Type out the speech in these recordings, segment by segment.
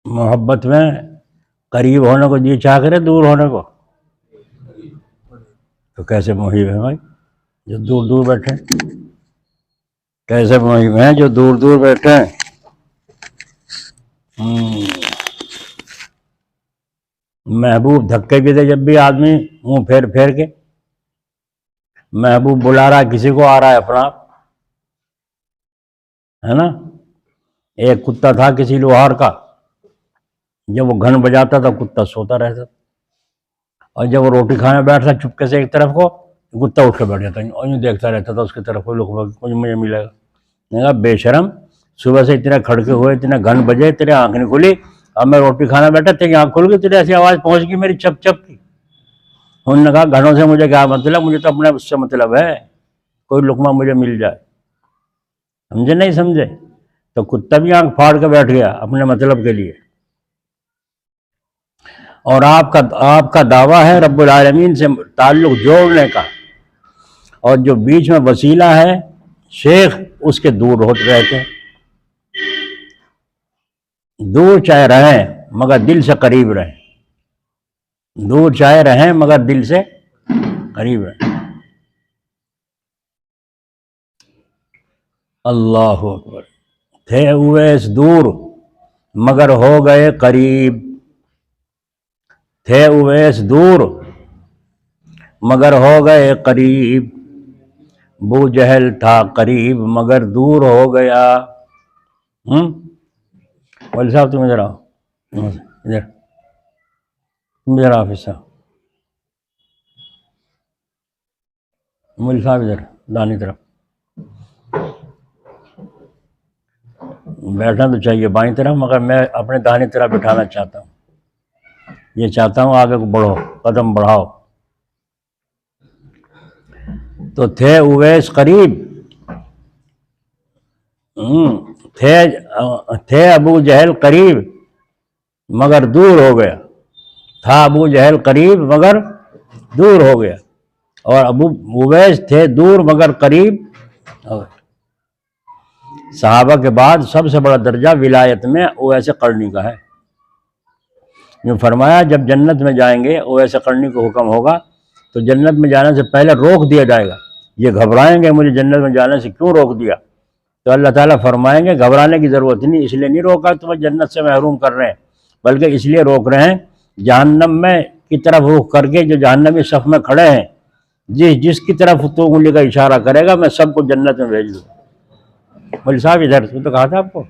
محبت میں قریب ہونے کو جی چاہ کرے دور ہونے کو، تو کیسے محب ہیں بھائی جو دور دور بیٹھے ہیں؟ کیسے محب ہیں جو دور دور بیٹھے ہیں؟ محبوب دھکے بھی دے جب بھی آدمی منہ پھیر پھیر کے، محبوب بلا رہا ہے کسی کو، آ رہا ہے اپنا آپ، ہے نا۔ ایک کتا تھا کسی لوہار کا، جب وہ گھن بجاتا تھا کتا سوتا رہتا تھا، اور جب وہ روٹی کھانے بیٹھتا چپکے سے ایک طرف کو، کتا اٹھ کے بیٹھ جاتا اور یوں دیکھتا رہتا تھا اس کی طرف کو، مجھے ملے گا۔ میں کہا بے شرم، صبح سے اتنے کھڑکے ہوئے، اتنے گھن بجے، تیرے آنکھ نہیں کھلی، اب میں روٹی کھانا بیٹھا تیری آنکھ کھل گئی، تیرے ایسی آواز پہنچ گئی میری چپ چپ کی۔ انہوں نے کہا گھنوں سے مجھے کیا مطلب، مجھے تو اپنے اس سے مطلب ہے، کوئی لقمہ مجھے مل جائے۔ سمجھے نہیں سمجھے؟ تو کتا بھی آنکھ پھاڑ کے بیٹھ گیا اپنے مطلب کے لیے۔ اور آپ کا دعویٰ ہے رب العالمین سے تعلق جوڑنے کا، اور جو بیچ میں وسیلہ ہے شیخ، اس کے دور ہوتے رہتے ہیں۔ دور چاہے رہیں مگر دل سے قریب رہیں، دور چاہے رہیں مگر دل سے قریب رہیں۔ اللہ اکبر۔ تھے اویس دور مگر ہو گئے قریب، تھے اویس دور مگر ہو گئے قریب، بو جہل تھا قریب مگر دور ہو گیا۔ ولی صاحب تم ادھر آؤ، ادھر تم ادھر آؤ، حصہ مولی صاحب ادھر دانی طرف بیٹھنا تو چاہیے بائیں طرف، مگر میں اپنے دانی طرف بٹھانا چاہتا ہوں، یہ چاہتا ہوں آگے کو بڑھو، قدم بڑھاؤ۔ تو تھے اویس قریب، تھے ابو جہل قریب مگر دور ہو گیا، تھا ابو جہل قریب مگر دور ہو گیا، اور ابو اویس تھے دور مگر قریب ہو گئے۔ صحابہ کے بعد سب سے بڑا درجہ ولایت میں اویس قرنی کا ہے۔ جو فرمایا جب جنت میں جائیں گے اویس قرنی کو حکم ہوگا تو جنت میں جانے سے پہلے روک دیا جائے گا، یہ گھبرائیں گے مجھے جنت میں جانے سے کیوں روک دیا، تو اللہ تعالیٰ فرمائیں گے گھبرانے کی ضرورت نہیں، اس لیے نہیں روکا تمہیں جنت سے محروم کر رہے ہیں، بلکہ اس لیے روک رہے ہیں جہنم میں کی طرف رخ کر کے جو جہنمی صف میں کھڑے ہیں، جس کی طرف تو انگلی کا اشارہ کرے گا میں سب کو جنت میں بھیج دوں۔ مول صاحب ادھر تو کہا تھا آپ کو۔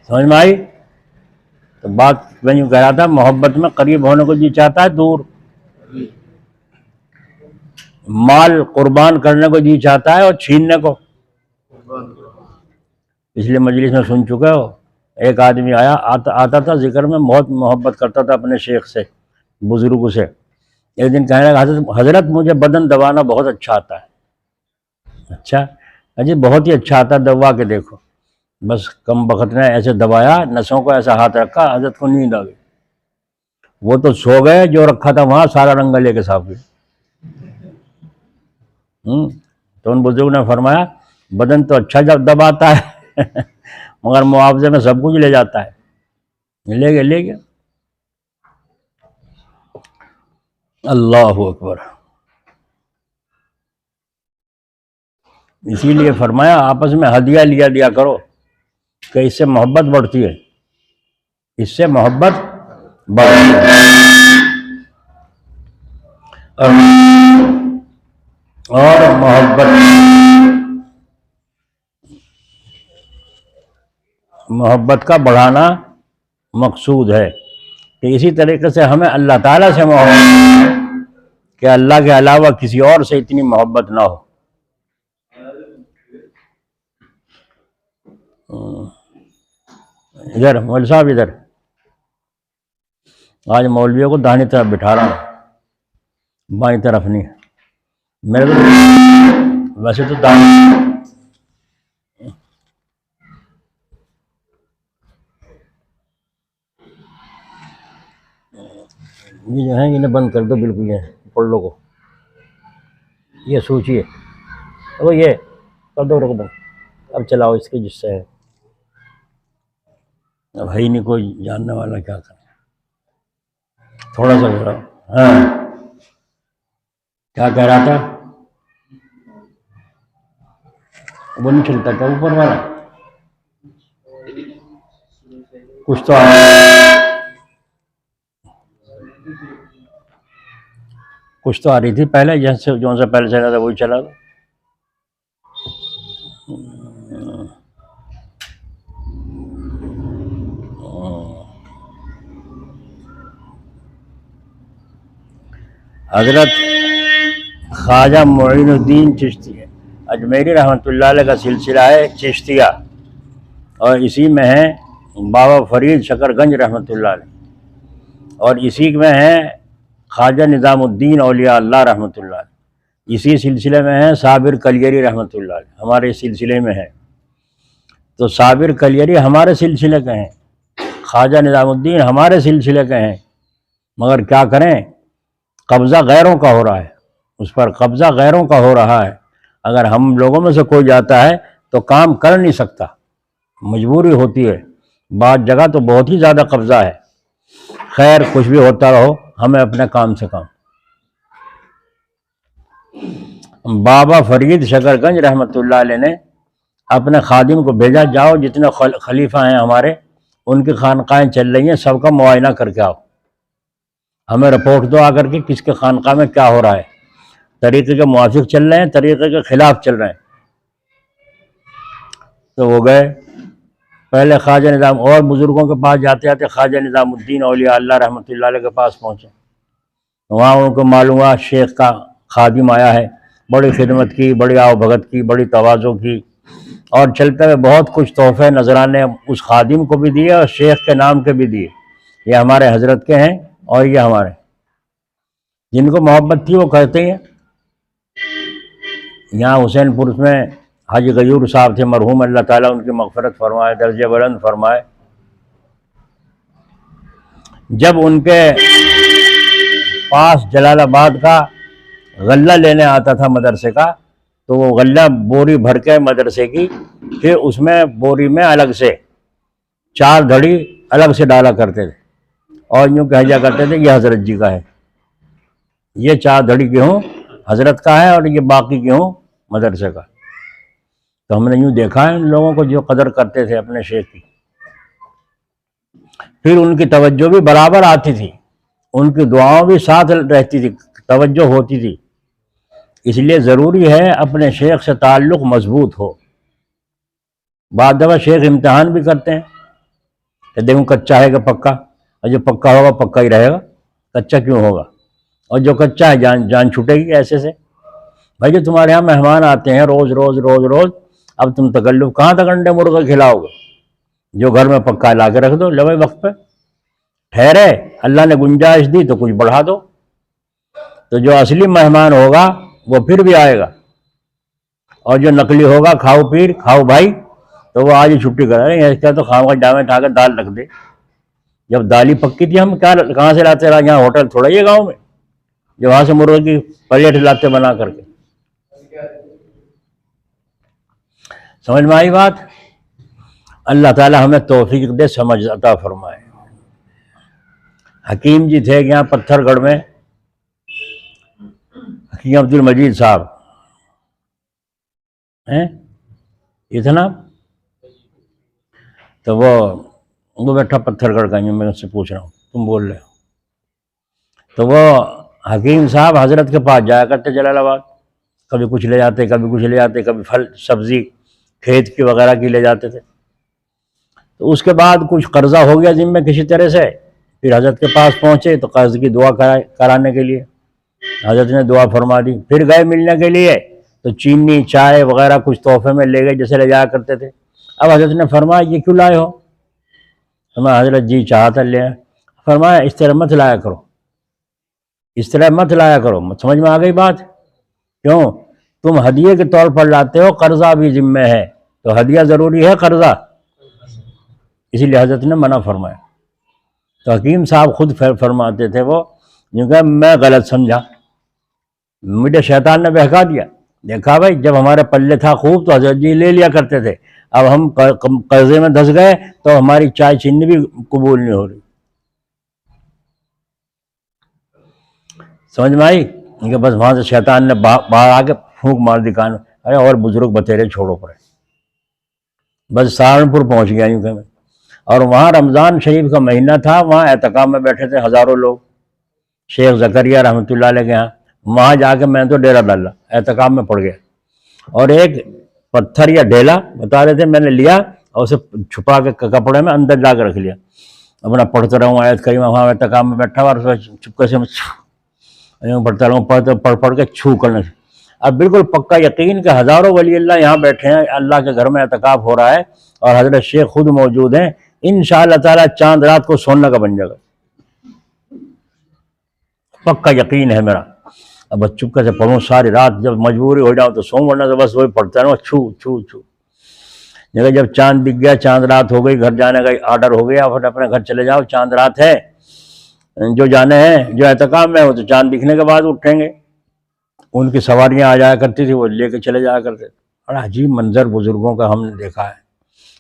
سمجھ میں آئی؟ تو بات میں یوں کہہ رہا تھا، محبت میں قریب ہونے کو جی چاہتا ہے دور، مال قربان کرنے کو جی چاہتا ہے اور چھیننے کو۔ پچھلے مجلس میں سن چکے ہو، ایک آدمی آتا تھا ذکر میں، بہت محبت کرتا تھا اپنے شیخ سے، بزرگ سے۔ ایک دن کہنے لگا حضرت مجھے بدن دبانا بہت اچھا آتا ہے۔ اچھا اجی بہت ہی اچھا آتا ہے، دبا کے دیکھو۔ بس کم بخت نے ایسے دبایا، نسوں کو ایسا ہاتھ رکھا، حضرت کو نیند آ گئی، وہ تو سو گئے، جو رکھا تھا وہاں سارا رنگا لے کے صاف گئے۔ تو ان بزرگ نے فرمایا بدن تو اچھا جب دباتا ہے مگر معاوضے میں سب کچھ لے جاتا ہے، لے گیا۔ اللہ اکبر۔ اسی لیے فرمایا آپس میں ہدیہ لیا کرو کہ اس سے محبت بڑھتی ہے، اس سے محبت بڑھتی ہے۔ اور محبت کا بڑھانا مقصود ہے کہ اسی طریقے سے ہمیں اللہ تعالیٰ سے محبت کہ اللہ کے علاوہ کسی اور سے اتنی محبت نہ ہو۔ ادھر مول صاحب ادھر، آج مولویوں کو داہنی طرف بٹھا رہا ہوں، بائیں طرف نہیں، میرے تو ویسے تو داہنی یہ جو ہے انہیں بند کر دو بالکل، یہ پڑھ لو کو۔ یہ سوچیے، وہ یہ کر دو، رکھ دو، اب چلاؤ اس کے جس سے ہے، اب ہے ہی نہیں کوئی جاننے والا، کیا کریں، تھوڑا سا ذرا۔ ہاں کیا کہہ رہا تھا؟ وہ نہیں چلتا کیا اوپر والا؟ کچھ تو کچھ تو آ رہی تھی پہلے، جیسے جو سے پہلے چلا تھا وہی چلا تھا۔ حضرت خواجہ معین الدین چشتی اجمیری رحمۃ اللہ علیہ کا سلسلہ ہے چشتیہ، اور اسی میں ہے بابا فرید شکر گنج رحمۃ اللہ علیہ، اور اسی میں ہے خواجہ نظام الدین اولیاء اللہ رحمۃ اللہ علیہ، اسی سلسلے میں ہے صابر کلیری رحمۃ اللہ علیہ، ہمارے سلسلے میں ہے۔ تو صابر کلیری ہمارے سلسلے کے ہیں، خواجہ نظام الدین ہمارے سلسلے کے ہیں، مگر کیا کریں، قبضہ غیروں کا ہو رہا ہے، اس پر قبضہ غیروں کا ہو رہا ہے۔ اگر ہم لوگوں میں سے کوئی جاتا ہے تو کام کر نہیں سکتا، مجبوری ہوتی ہے، بعض جگہ تو بہت ہی زیادہ قبضہ ہے۔ خیر کچھ بھی ہوتا رہو، ہمیں اپنے کام سے کام۔ بابا فرید شکر گنج رحمۃ اللہ علیہ نے اپنے خادم کو بھیجا، جاؤ جتنے خلیفہ ہیں ہمارے، ان کی خانقاہیں چل رہی ہیں، سب کا معائنہ کر کے آؤ، ہمیں رپورٹ دو آ کر کے کس کے خانقاہ میں کیا ہو رہا ہے، طریقے کے موافق چل رہے ہیں، طریقے کے خلاف چل رہے ہیں۔ تو وہ گئے، پہلے خواجہ نظام، اور بزرگوں کے پاس جاتے جاتے خواجہ نظام الدین اولیاء اللہ رحمۃ اللہ علیہ کے پاس پہنچے، وہاں ان کو معلوم ہوا شیخ کا خادم آیا ہے، بڑی خدمت کی، بڑی آؤ بھگت کی، بڑی تواضع کی، اور چلتے ہوئے بہت کچھ تحفے نذرانے اس خادم کو بھی دیے اور شیخ کے نام کے بھی دیے، یہ ہمارے حضرت کے ہیں اور یہ ہمارے، جن کو محبت تھی وہ کہتے ہیں۔ یہاں حسین پور میں حاجی غیور صاحب تھے مرحوم، اللہ تعالیٰ ان کی مغفرت فرمائے، درجہ بلند فرمائے۔ جب ان کے پاس جلال آباد کا غلہ لینے آتا تھا مدرسے کا، تو وہ غلہ بوری بھر کے مدرسے کی، پھر اس میں بوری میں الگ سے 4 دھڑی الگ سے ڈالا کرتے تھے، اور یوں کہا کرتے تھے یہ حضرت جی کا ہے، یہ 4 دھڑی گیہوں حضرت کا ہے اور یہ باقی گیہوں مدرسے کا۔ تو ہم نے یوں دیکھا ہے ان لوگوں کو جو قدر کرتے تھے اپنے شیخ کی، پھر ان کی توجہ بھی برابر آتی تھی، ان کی دعاؤں بھی ساتھ رہتی تھی، توجہ ہوتی تھی۔ اس لیے ضروری ہے اپنے شیخ سے تعلق مضبوط ہو۔ بعض دفعہ شیخ امتحان بھی کرتے ہیں کہ دیکھوں کچا ہے کہ پکا، اور جو پکا ہوگا پکا ہی رہے گا، کچا کیوں ہوگا، اور جو کچا ہے جان چھوٹے گی ایسے سے۔ بھائی جو تمہارے یہاں مہمان آتے ہیں روز روز روز روز، اب تم تکلف کہاں تک انڈے مرغے کھلاؤ گے؟ جو گھر میں پکا لا کے رکھ دو، لو وقت پہ ٹھہرے، اللہ نے گنجائش دی تو کچھ بڑھا دو، تو جو اصلی مہمان ہوگا وہ پھر بھی آئے گا، اور جو نقلی ہوگا کھاؤ پیر کھاؤ بھائی، تو وہ آج ہی چھٹی کرا رہے ہیں، کیا تو خام کا ڈامے اٹھا کے دال رکھ دے۔ جب دال ہی پکی تھی ہم کہاں سے لاتے رہا، یہاں ہوٹل تھوڑا ہی ہے گاؤں میں جو وہاں سے مرغے کی پلیٹ لاتے بنا کر کے۔ سمجھ میں آئی بات؟ اللہ تعالی ہمیں توفیق دے، سمجھ عطا فرمائے۔ حکیم جی تھے یہاں پتھر گڑھ میں، حکیم عبد المجید صاحب ہیں، یہ تھا نا، تو وہ بیٹھا پتھر گڑھ کا، میں اس سے پوچھ رہا ہوں تم بول رہے ہو، تو وہ حکیم صاحب حضرت کے پاس جایا کرتے جلال آباد، کبھی کچھ لے جاتے، کبھی کچھ لے جاتے، کبھی پھل سبزی کھیت کی وغیرہ کی لے جاتے تھے۔ تو اس کے بعد کچھ قرضہ ہو گیا ذمہ کسی طرح سے، پھر حضرت کے پاس پہنچے تو قرض کی دعا کرانے کے لیے حضرت نے دعا فرما دی، پھر گئے ملنے کے لیے تو چینی چائے وغیرہ کچھ تحفے میں لے گئے جیسے لے جایا کرتے تھے۔ اب حضرت نے فرمایا یہ کیوں لائے ہو؟ فرمایا حضرت جی چاہتا لے آئے۔ فرمایا اس طرح مت لایا کرو، اس طرح مت لایا کرو۔ سمجھ میں آ گئی بات؟ کیوں؟ تم ہدیے کے طور پر لاتے ہو، قرضہ بھی ذمہ ہے، تو ہدیہ ضروری ہے قرضہ، اسی لیے حضرت نے منع فرمایا۔ تو حکیم صاحب خود فرماتے تھے وہ، جو کہ میں غلط سمجھا، مجھے شیطان نے بہکا دیا. دیکھا بھائی جب ہمارے پلے تھا خوب تو حضرت جی لے لیا کرتے تھے, اب ہم قرضے میں دھس گئے تو ہماری چائے چینی بھی قبول نہیں ہو رہی. سمجھ میں آئی کہ بس وہاں سے شیطان نے باہر آ کے پھونک مار دی کان. ارے اور بزرگ بتیرے چھوڑو پڑے. بس سہارنپور پہنچ گیا یوں کہ میں. اور وہاں رمضان شریف کا مہینہ تھا, وہاں اعتکاف میں بیٹھے تھے ہزاروں لوگ شیخ زکریہ رحمۃ اللہ علیہ کے یہاں. وہاں جا کے میں تو ڈیرا ڈالا, اعتکاف میں پڑ گیا. اور ایک پتھر یا ڈھیلا بتا رہے تھے, میں نے لیا اور اسے چھپا کے کپڑے میں اندر لا کے رکھ لیا. اپنا پڑھتا رہوں آیت کریمہ, وہاں اعتکاف میں بیٹھا ہوا اور چپکے سے پڑھتا رہوں, پڑھ کے چھو کرنے سے. اب بالکل پکا یقین کہ ہزاروں ولی اللہ یہاں بیٹھے ہیں, اللہ کے گھر میں اعتکاف ہو رہا ہے اور حضرت شیخ خود موجود ہیں. انشاءاللہ تعالیٰ چاند رات کو سونے کا بن جائے گا, پکا یقین ہے میرا. اب بس چپکے سے پڑھوں ساری رات, جب مجبوری ہو جاؤں تو سو, ورنہ تو بس وہی پڑھتا رہوں چھو چھو چھو. جب چاند دکھ گیا, چاند رات ہو گئی, گھر جانے کا آرڈر ہو گیا, پھر اپنے گھر چلے جاؤ, چاند رات ہے. جو جانے ہیں جو اعتکاف میں وہ تو چاند دکھنے کے بعد اٹھیں گے. ان کی سواریاں آ جایا کرتی تھی, وہ لے کے چلے جایا کرتے. بڑا عجیب منظر بزرگوں کا ہم نے دیکھا ہے,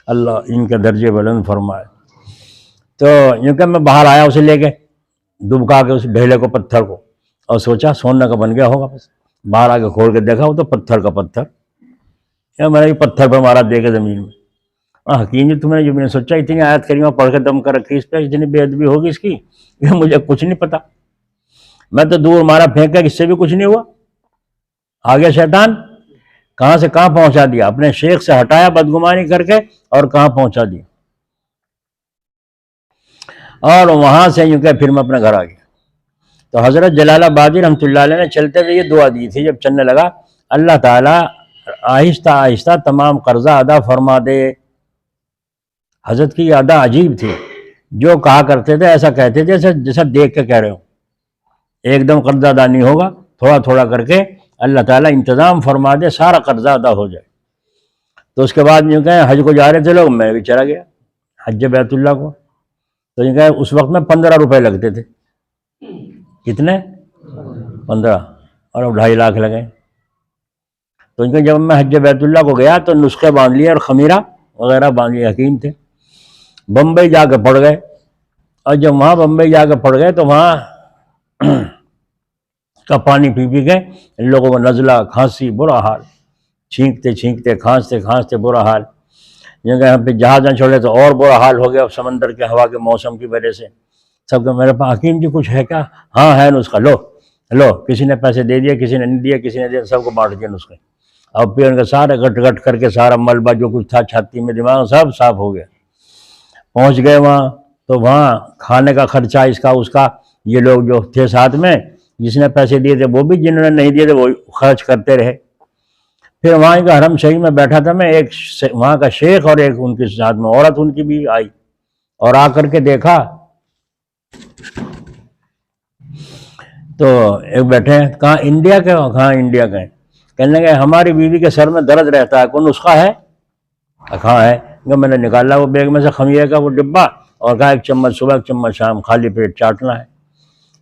اللہ ان کے درجے بلند فرمائے. تو یوں کہ میں باہر آیا اسے لے کے, دبکا کے اس ڈھیلے کو, پتھر کو, اور سوچا سونے کا بن گیا ہوگا. بس باہر آ کے کھول کے دیکھا وہ تو پتھر کا پتھر. میں نے پتھر پہ مارا دے کے زمین میں. حکیم جی تم نے جو میں نے سوچا اتنی آیت کریمہ پڑھ کے دم کر رکھی, اس پہ اتنی بے ادبی ہوگی اس کی, مجھے کچھ نہیں پتا. میں تو دور مارا پھینک کے, اس سے بھی کچھ نہیں ہوا. آ گیا شیطان, کہاں سے کہاں پہنچا دیا, اپنے شیخ سے ہٹایا بدگمانی کر کے اور کہاں پہنچا دیا. اور وہاں سے یوں کہ پھر میں اپنے گھر آ گیا. تو حضرت جلال آبادی رحمۃ اللہ علیہ نے چلتے ہوئے یہ دعا دی تھی, جب چلنے لگا, اللہ تعالیٰ آہستہ آہستہ تمام قرضہ ادا فرما دے. حضرت کی ادا عجیب تھی, جو کہا کرتے تھے ایسا کہتے تھے جیسا دیکھ کے کہہ رہے ہو. ایک دم قرضہ ادا نہیں ہوگا, تھوڑا تھوڑا کر کے اللہ تعالیٰ انتظام فرما دے, سارا قرضہ ادا ہو جائے. تو اس کے بعد یوں کہیں حج کو جا رہے تھے لوگ, میں بھی چلا گیا حج بیت اللہ کو. تو یوں کہیں اس وقت میں 15 روپے لگتے تھے. کتنے؟ 15, اور اب 2.5 لاکھ لگے. تو ان کے جب میں حج بیت اللہ کو گیا تو نسخے باندھ لیے اور خمیرہ وغیرہ باندھ لیے, حکیم تھے. بمبئی جا کے پڑ گئے, اور جب وہاں بمبئی جا کے پڑ گئے تو وہاں کا پانی پی کے لوگوں کو نزلہ, کھانسی, برا حال, چھینکتے چھینکتے کھانستے کھانستے برا حال. جگہ یہاں پہ جہاز نہ چھوڑے تو اور برا حال ہو گیا سمندر کے ہوا کے موسم کی وجہ سے. سب کو میرے پاس, حکیم جی کچھ ہے کیا؟ ہاں ہے نسخہ, لو. کسی نے پیسے دے دیا, کسی نے نہیں دیا, کسی نے دیا, سب کو بانٹ دیا نسخے. اور پھر ان کے سارے گٹ گٹ کر کے سارا ملبہ جو کچھ تھا چھاتی میں, دماغ, سب صاف ہو گیا. پہنچ گئے وہاں, تو وہاں کھانے کا خرچہ اس کا اس کا, یہ لوگ جو تھے ساتھ میں, جس نے پیسے دیے تھے وہ بھی, جنہوں نے نہیں دیے تھے وہ خرچ کرتے رہے. پھر وہاں کا حرم شریف میں بیٹھا تھا میں, ایک وہاں کا شیخ اور ایک ان کے ساتھ میں عورت ان کی بھی آئی, اور آ کر کے دیکھا تو ایک بیٹھے ہیں, کہاں انڈیا کے, کہاں انڈیا کے ہیں. کہنے لگے ہماری بیوی کے سر میں درد رہتا ہے, کوئی نسخہ ہے؟ کہاں ہے؟ میں نے نکالا وہ بیگ میں سے خمیرے کا وہ ڈبہ, اور کہا 1 چمچ صبح 1 چمچ شام, خالی پیٹ چاٹنا ہے.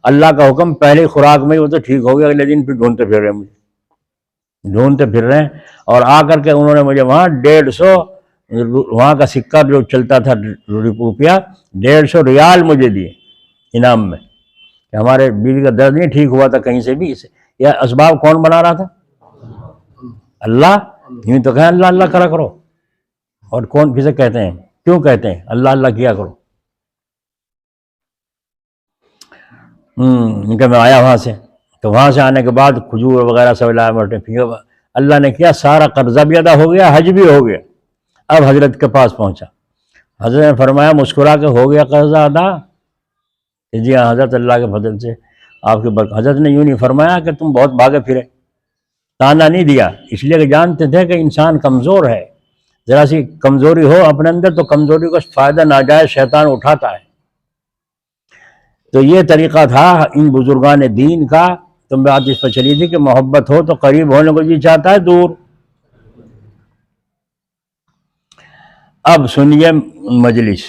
اللہ کا حکم, پہلی خوراک میں وہ تو ٹھیک ہو گیا. اگلے دن پھر ڈھونڈتے پھر رہے ہیں, مجھے ڈھونڈتے پھر رہے ہیں. اور آ کر کے انہوں نے مجھے وہاں 150 وہاں کا سکہ جو چلتا تھا روپیہ, 150 ریال مجھے دیے انعام میں, کہ ہمارے بیوی کا درد نہیں ٹھیک ہوا تھا کہیں سے بھی. یہ اسباب کون بنا رہا تھا؟ اللہ. یوں تو کہیں اللہ اللہ کرا کرو, اور کون کسے کہتے ہیں, کیوں کہتے ہیں اللہ اللہ کیا کرو. کہ میں آیا وہاں سے, تو وہاں سے آنے کے بعد کھجور وغیرہ سب لایا بیٹھے, پھر اللہ نے کیا سارا قرضہ بھی ادا ہو گیا, حج بھی ہو گیا. اب حضرت کے پاس پہنچا, حضرت نے فرمایا مسکرا کے, ہو گیا قرضہ ادا؟ جی ہاں حضرت, اللہ کے فضل سے آپ کے برکت. حضرت نے یوں نہیں فرمایا کہ تم بہت بھاگے پھرے, تانا نہیں دیا, اس لیے کہ جانتے تھے کہ انسان کمزور ہے, ذرا سی کمزوری ہو اپنے اندر تو کمزوری کو فائدہ ناجائز شیطان اٹھاتا ہے. تو یہ طریقہ تھا ان بزرگان دین کا. تم بات اس پر چلی تھی کہ محبت ہو تو قریب ہونے کو جی چاہتا ہے دور. اب سنیے مجلس.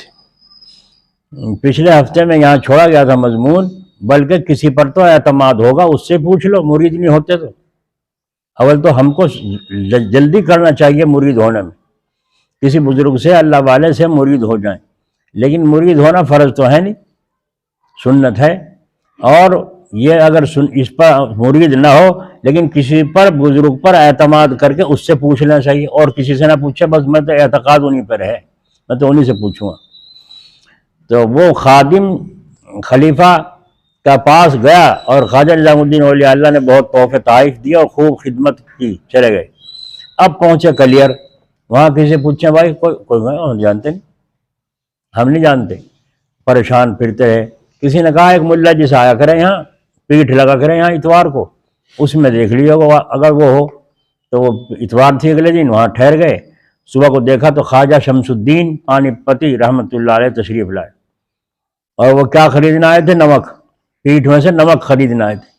پچھلے ہفتے میں یہاں چھوڑا گیا تھا مضمون بلکہ کسی پر تو اعتماد ہوگا، اس سے پوچھ لو مرید نہیں ہوتے تو۔ اول تو ہم کو جلدی کرنا چاہیے مرید ہونے میں، کسی بزرگ سے اللہ والے سے مرید ہو جائیں، لیکن مرید ہونا فرض تو ہے نہیں، سنت ہے۔ اور یہ اگر اس پر مرید نہ ہو لیکن کسی پر بزرگ پر اعتماد کر کے اس سے پوچھ لینا چاہیے، اور کسی سے نہ پوچھے، بس میں تو اعتقاد انہیں پر ہے، میں تو انہیں سے پوچھوں گا۔ تو وہ خادم خلیفہ کا پاس گیا اور خواجہ نظام الدین اولیاء اللہ نے بہت تحفے تحائف دیا اور خوب خدمت کی، چلے گئے۔ اب پہنچے کلیئر، وہاں کسی سے پوچھیں بھائی کوئی ہم جانتے نہیں، ہم نہیں جانتے، پریشان پھرتے رہے۔ کسی نے کہا ایک ملا جی سے آیا کریں یہاں، پیٹھ لگا کریں یہاں اتوار کو، اس میں دیکھ لیجیے گا اگر وہ ہو تو۔ وہ اتوار تھی اگلے دن، وہاں ٹھہر گئے، صبح کو دیکھا تو خواجہ شمس الدین پانی پتی رحمۃ اللہ علیہ تشریف لائے، اور وہ کیا خریدنا آئے تھے؟ نمک، پیٹھ میں سے نمک خریدنا آئے تھے،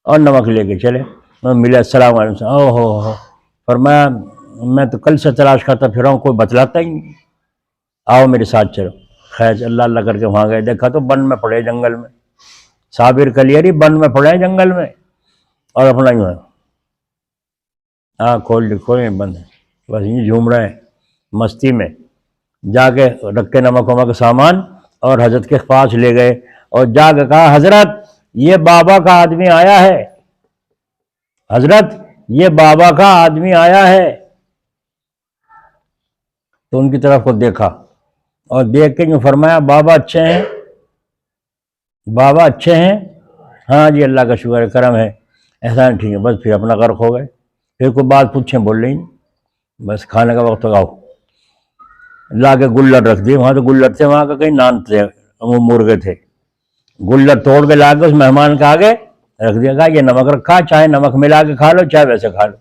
اور نمک لے کے چلے۔ ملے، السلام علیکم، او ہو، فرمایا میں تو کل سے تلاش کرتا پھر رہا ہوں، کوئی بتلاتا ہی نہیں، آؤ میرے ساتھ چلو۔ خیر اللہ اللہ کر کے وہاں گئے، دیکھا تو بن میں پڑے جنگل میں، صابر کلیری بن میں پڑے جنگل میں، اور اپنا یوں ہے، ہاں کھول بند ہے، بس یوں جھوم رہے ہیں مستی میں۔ جا کے رکھے نمک ومک سامان اور حضرت کے پاس لے گئے، اور جا کے کہا حضرت یہ بابا کا آدمی آیا ہے، حضرت یہ بابا کا آدمی آیا ہے۔ تو ان کی طرف کو دیکھا اور دیکھ کے یوں فرمایا بابا اچھے ہیں؟ بابا اچھے ہیں؟ ہاں جی اللہ کا شکر ہے، کرم ہے، احسان ٹھیک ہے۔ بس پھر اپنا غرق ہو گئے، پھر کوئی بات پوچھیں بول رہی نہیں، بس کھانے کا وقت آؤ، لا کے گلر رکھ دیے، وہاں تو گلر تھے، وہاں کا کہیں نان تھے، وہ مرغے تھے، گلر توڑ کے لا کے اس مہمان کے آگے رکھ دیا، کہا یہ نمک رکھا، چاہے نمک ملا کے کھا لو چاہے ویسے کھا لو۔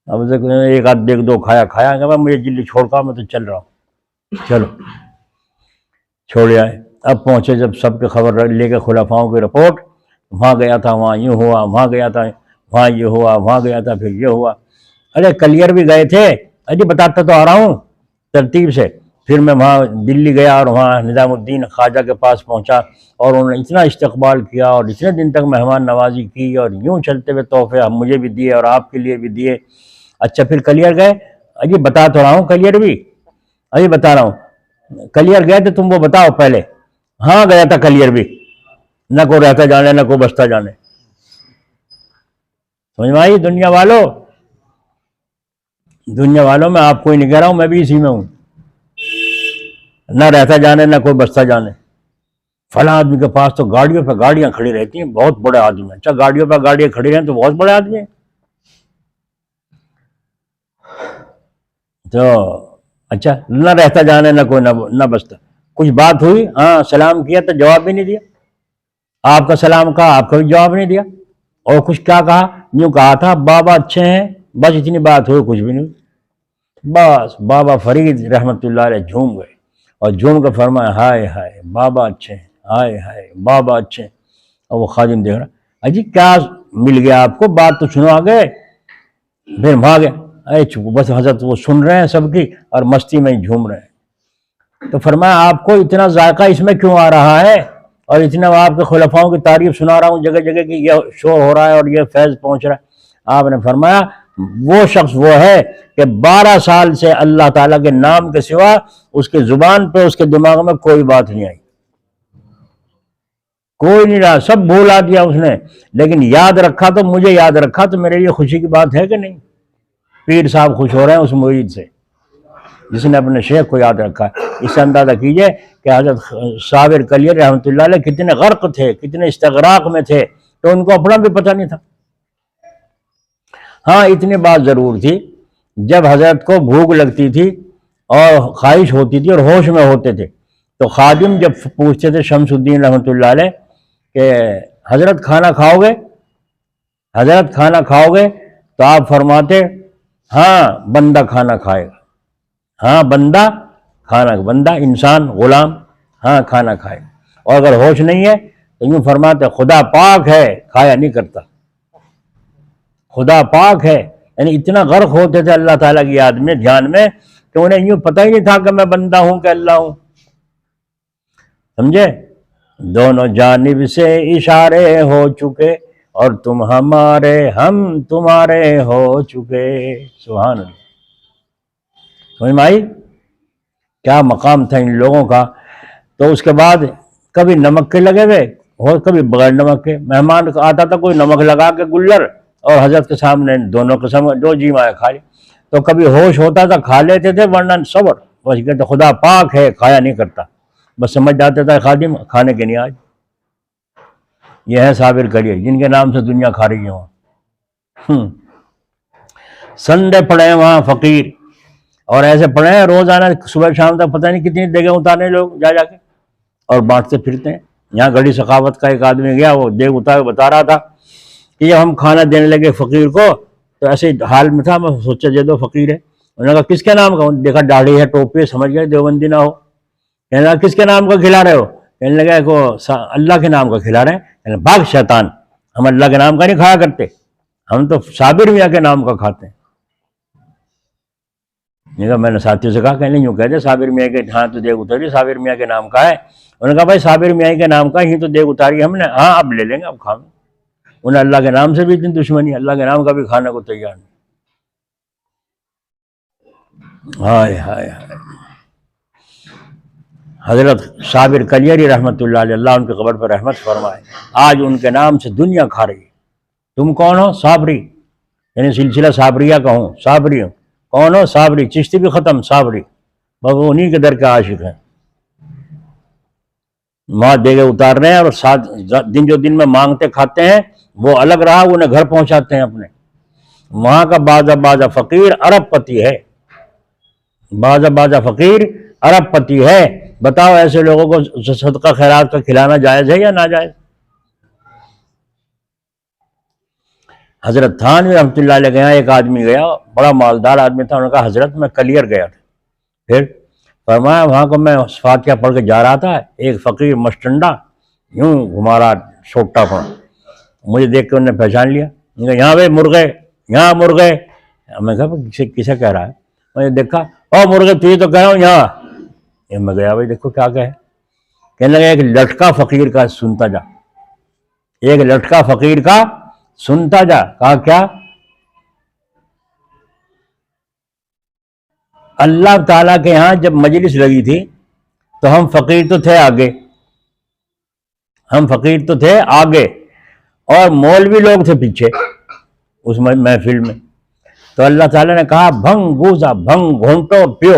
اب ایک آدھ ایک دو کھایا کہ مجھے جلدی چھوڑ کا، میں تو چل رہا ہوں، چلو چھوڑ آئے۔ اب پہنچے جب سب کی خبر لے کے خلفاؤں کی رپورٹ، وہاں گیا تھا وہاں یوں ہوا، وہاں گیا تھا وہاں یہ ہوا، وہاں گیا تھا پھر یہ ہوا۔ ارے کلیئر بھی گئے تھے، ارے بتاتا تو آ رہا ہوں ترتیب سے۔ پھر میں وہاں دلی گیا اور وہاں نظام الدین خواجہ کے پاس پہنچا، اور انہوں نے اتنا استقبال کیا اور اتنے دن تک مہمان نوازی کی، اور یوں چلتے ہوئے تحفے مجھے بھی دیے اور آپ کے لیے بھی دیے۔ اچھا پھر کلیئر گئے؟ اجی بتا تو رہا ہوں کلیئر بھی، ابھی بتا رہا ہوں، کلیئر گئے تھے تم وہ بتاؤ پہلے۔ ہاں گیا تھا کلیئر بھی، نہ کوئی رہتا جانے نہ کوئی بستا جانے، سمجھ میں آئی؟ دنیا والوں میں آپ کو ہی نہیں کہہ رہا ہوں، میں بھی اسی میں ہوں، نہ رہتا جانے نہ کوئی بستا جانے۔ فلاں آدمی کے پاس تو گاڑیوں پہ گاڑیاں کھڑی رہتی ہیں، بہت بڑے آدمی ہیں۔ اچھا گاڑیوں پہ گاڑیاں کھڑی رہیں تو بہت بڑے آدمی ہیں؟ تو اچھا نہ رہتا جانے نہ کوئی نہ بستا، کچھ بات ہوئی، ہاں سلام کیا تو جواب بھی نہیں دیا، آپ کا سلام کہا آپ کا بھی جواب نہیں دیا، اور کچھ کیا کہا، یوں کہا تھا بابا اچھے ہیں، بس اتنی بات ہوئی، کچھ بھی نہیں۔ بس بابا فرید رحمۃ اللہ علیہ جھوم گئے، اور جھوم کے فرمایا ہائے ہائے بابا اچھے ہیں، ہائے ہائے بابا اچھے ہیں۔ اور وہ خادم دیکھ رہا، اجی کیا مل گیا آپ کو، بات تو سنو آگے۔ پھر وہاں گئے، اے چپ، بس حضرت وہ سن رہے ہیں سب کی اور مستی میں ہی جھوم رہے ہیں۔ تو فرمایا آپ کو اتنا ذائقہ اس میں کیوں آ رہا ہے، اور اتنا آپ کے خلفاؤں کی تعریف سنا رہا ہوں جگہ جگہ کی، یہ شو ہو رہا ہے اور یہ فیض پہنچ رہا ہے۔ آپ نے فرمایا وہ شخص وہ ہے کہ 12 سال سے اللہ تعالیٰ کے نام کے سوا اس کے زبان پہ اس کے دماغ میں کوئی بات نہیں آئی، کوئی نہیں رہا، سب بھولا دیا اس نے، لیکن یاد رکھا تو مجھے یاد رکھا، تو میرے لیے خوشی کی بات ہے کہ نہیں؟ پیر صاحب خوش ہو رہے ہیں اس مرید سے جس نے اپنے شیخ کو یاد رکھا ہے۔ اس سے اندازہ کیجئے کہ حضرت صابر کلیری رحمۃ اللہ علیہ کتنے غرق تھے، کتنے استغراق میں تھے، تو ان کو اپنا بھی پتہ نہیں تھا۔ ہاں اتنی بات ضرور تھی، جب حضرت کو بھوک لگتی تھی اور خواہش ہوتی تھی اور ہوش میں ہوتے تھے، تو خادم جب پوچھتے تھے شمس الدین رحمۃ اللہ علیہ کہ حضرت کھانا کھاؤ گے، حضرت کھانا کھاؤ گے، تو آپ فرماتے ہاں بندہ کھانا کھائے گا، ہاں بندہ کھانا، بندہ انسان غلام، ہاں کھانا کھائے گا۔ اور اگر ہوش نہیں ہے تو یوں فرماتے خدا پاک ہے کھایا نہیں کرتا، خدا پاک ہے، یعنی اتنا غرق ہوتے تھے اللہ تعالیٰ کی یاد میں، دھیان میں، کہ انہیں یوں پتہ ہی نہیں تھا کہ میں بندہ ہوں کہ اللہ ہوں، سمجھے؟ دونوں جانب سے اشارے ہو چکے، اور تم ہمارے ہم تمہارے ہو چکے۔ سبحان اللہ، سمجھ میں آئی کیا مقام تھا ان لوگوں کا۔ تو اس کے بعد کبھی نمک کے لگے ہوئے اور کبھی بغیر نمک کے، مہمان آتا تھا کوئی نمک لگا کے گلر، اور حضرت کے سامنے دونوں قسم جو جی مائے کھا لی۔ تو کبھی ہوش ہوتا تھا کھا لیتے تھے، ورنہ صبر، بس کہتے خدا پاک ہے کھایا نہیں کرتا، بس سمجھ جاتے تھا خادم کھانے کے نہیں آج۔ یہ ہے صابر کریے جن کے نام سے دنیا کھا رہی ہے وہاں۔ سندے پڑے ہیں وہاں فقیر، اور ایسے پڑے ہیں روزانہ صبح شام تک پتہ نہیں کتنی دیگیں اتارنے لوگ جا جا کے اور بانٹتے پھرتے ہیں۔ یہاں گڑھی سخاوت کا ایک آدمی گیا، وہ دیگ اتار بتا رہا تھا کہ جب ہم کھانا دینے لگے فقیر کو تو ایسے حال میں تھا، میں سوچا یہ تو فقیر ہے۔ انہوں نے کہا کس کے نام کا؟ دیکھا داڑھی ہے ٹوپی ہے، سمجھ گئے دیوبندی نہ ہو۔ کہنے لگا کس کے نام کا کھلا رہے ہو؟ کہنے لگا کہ اللہ کے نام کا کھلا رہے ہیں۔ کہنے بھاگ شیطان، ہم اللہ کے نام کا نہیں کھایا کرتے، ہم تو صابر میاں کے نام کا کھاتے ہیں۔ میں نے ساتھیوں سے کہا کہ نہیں یوں کہتے صابر میاں کے، ہاں تو دیگ اتاری صابر میاں کے نام کا ہے۔ انہوں نے کہا بھائی صابر میاں کے نام کا ہی تو دیگ اتاری ہم نے، ہاں اب لے لیں گے اب کھاؤں۔ انہیں اللہ کے نام سے بھی اتنی دشمنی، اللہ کے نام کا بھی کھانے کو تیار نہیں۔ ہائے ہائے ہائے۔ حضرت صابر کلیری رحمۃ اللہ علیہ، اللہ ان کے قبر پر رحمت فرمائے، آج ان کے نام سے دنیا کھا رہی ہے۔ تم کون ہو؟ صابری، یعنی سلسلہ صابریہ کا ہوں، صابری ہوں۔ کون ہو؟ صابری، چشتی بھی ختم، صابری، بس وہ انہی کے در کے عاشق ہیں۔ وہاں دیگے اتار رہے ہیں، اور ساتھ دن جو دن میں مانگتے کھاتے ہیں وہ الگ رہا، انہیں گھر پہنچاتے ہیں اپنے۔ وہاں کا بازا فقیر ارب پتی ہے، بازا فقیر ارب پتی ہے۔ بتاؤ ایسے لوگوں کو صدقہ خیرات کا کھلانا جائز ہے یا ناجائز؟ حضرت تھانوی رحمۃ اللہ علیہ گیا، ایک آدمی گیا، بڑا مالدار آدمی تھا، انہوں نے کہا حضرت میں کلیر گیا تھا، پھر فرمایا وہاں کو میں فاتحہ پڑھ کے جا رہا تھا، ایک فقیر مشٹنڈا یوں گھما رہا چھوٹا پڑا، مجھے دیکھ کے انہوں نے پہچان لیا، یہاں بھائی مرغے، یہاں مرغے۔ میں کہا کسے کہہ رہا ہے؟ میں دیکھا، او مرغے تجھے تو کہہ رہا ہوں یہاں۔ میں گیا بھائی دیکھو کیا کہے، کہنے لگا ایک لٹکا فقیر کا سنتا جا، ایک لٹکا فقیر کا سنتا جا۔ کہا کیا؟ اللہ تعالیٰ کے ہاں جب مجلس لگی تھی تو ہم فقیر تو تھے آگے، ہم فقیر تو تھے آگے، اور مولوی لوگ تھے پیچھے اس محفل میں۔ تو اللہ تعالیٰ نے کہا بھنگ گوزا، بھنگ گھونٹو پیو۔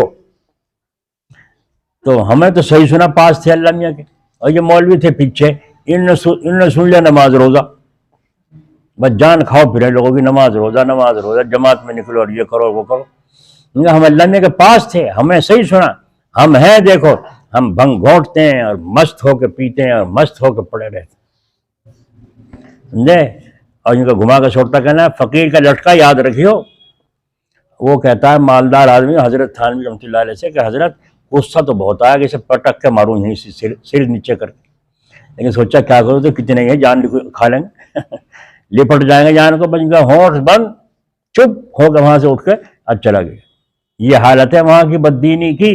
تو ہمیں تو صحیح سنا، پاس تھے اللہ میاں کے، اور یہ مولوی تھے پیچھے، ان نے سن لیا نماز روزہ، بس جان کھاؤ پھرے لوگوں کی، نماز روزہ، جماعت میں نکلو اور یہ کرو وہ کرو۔ ہم اللہ میاں کے پاس تھے، ہمیں صحیح سنا، ہم ہیں دیکھو، ہم بھنگ گھونٹتے ہیں اور مست ہو کے پیتے ہیں اور مست ہو کے پڑے رہتے ہیں، سمجھے؟ اور ان کو گھما کے چھوڑتا کہنا ہے فقیر کا لٹکا یاد رکھیو۔ وہ کہتا ہے مالدار آدمی حضرت تھانوی رحمۃ اللہ علیہ سے کہ حضرت غصہ تو بہت آیا کہ اسے پٹک کے ماروں یہیں سے سر نیچے کر کے، لیکن سوچا کیا کروں تو کتنے ہی جان کھا لیں گے، لپٹ جائیں گے جان کو، بن گیا ہونٹ بند، چپ ہو کے وہاں سے اٹھ کے اب چلا گیا۔ یہ حالت ہے وہاں کی بددینی کی،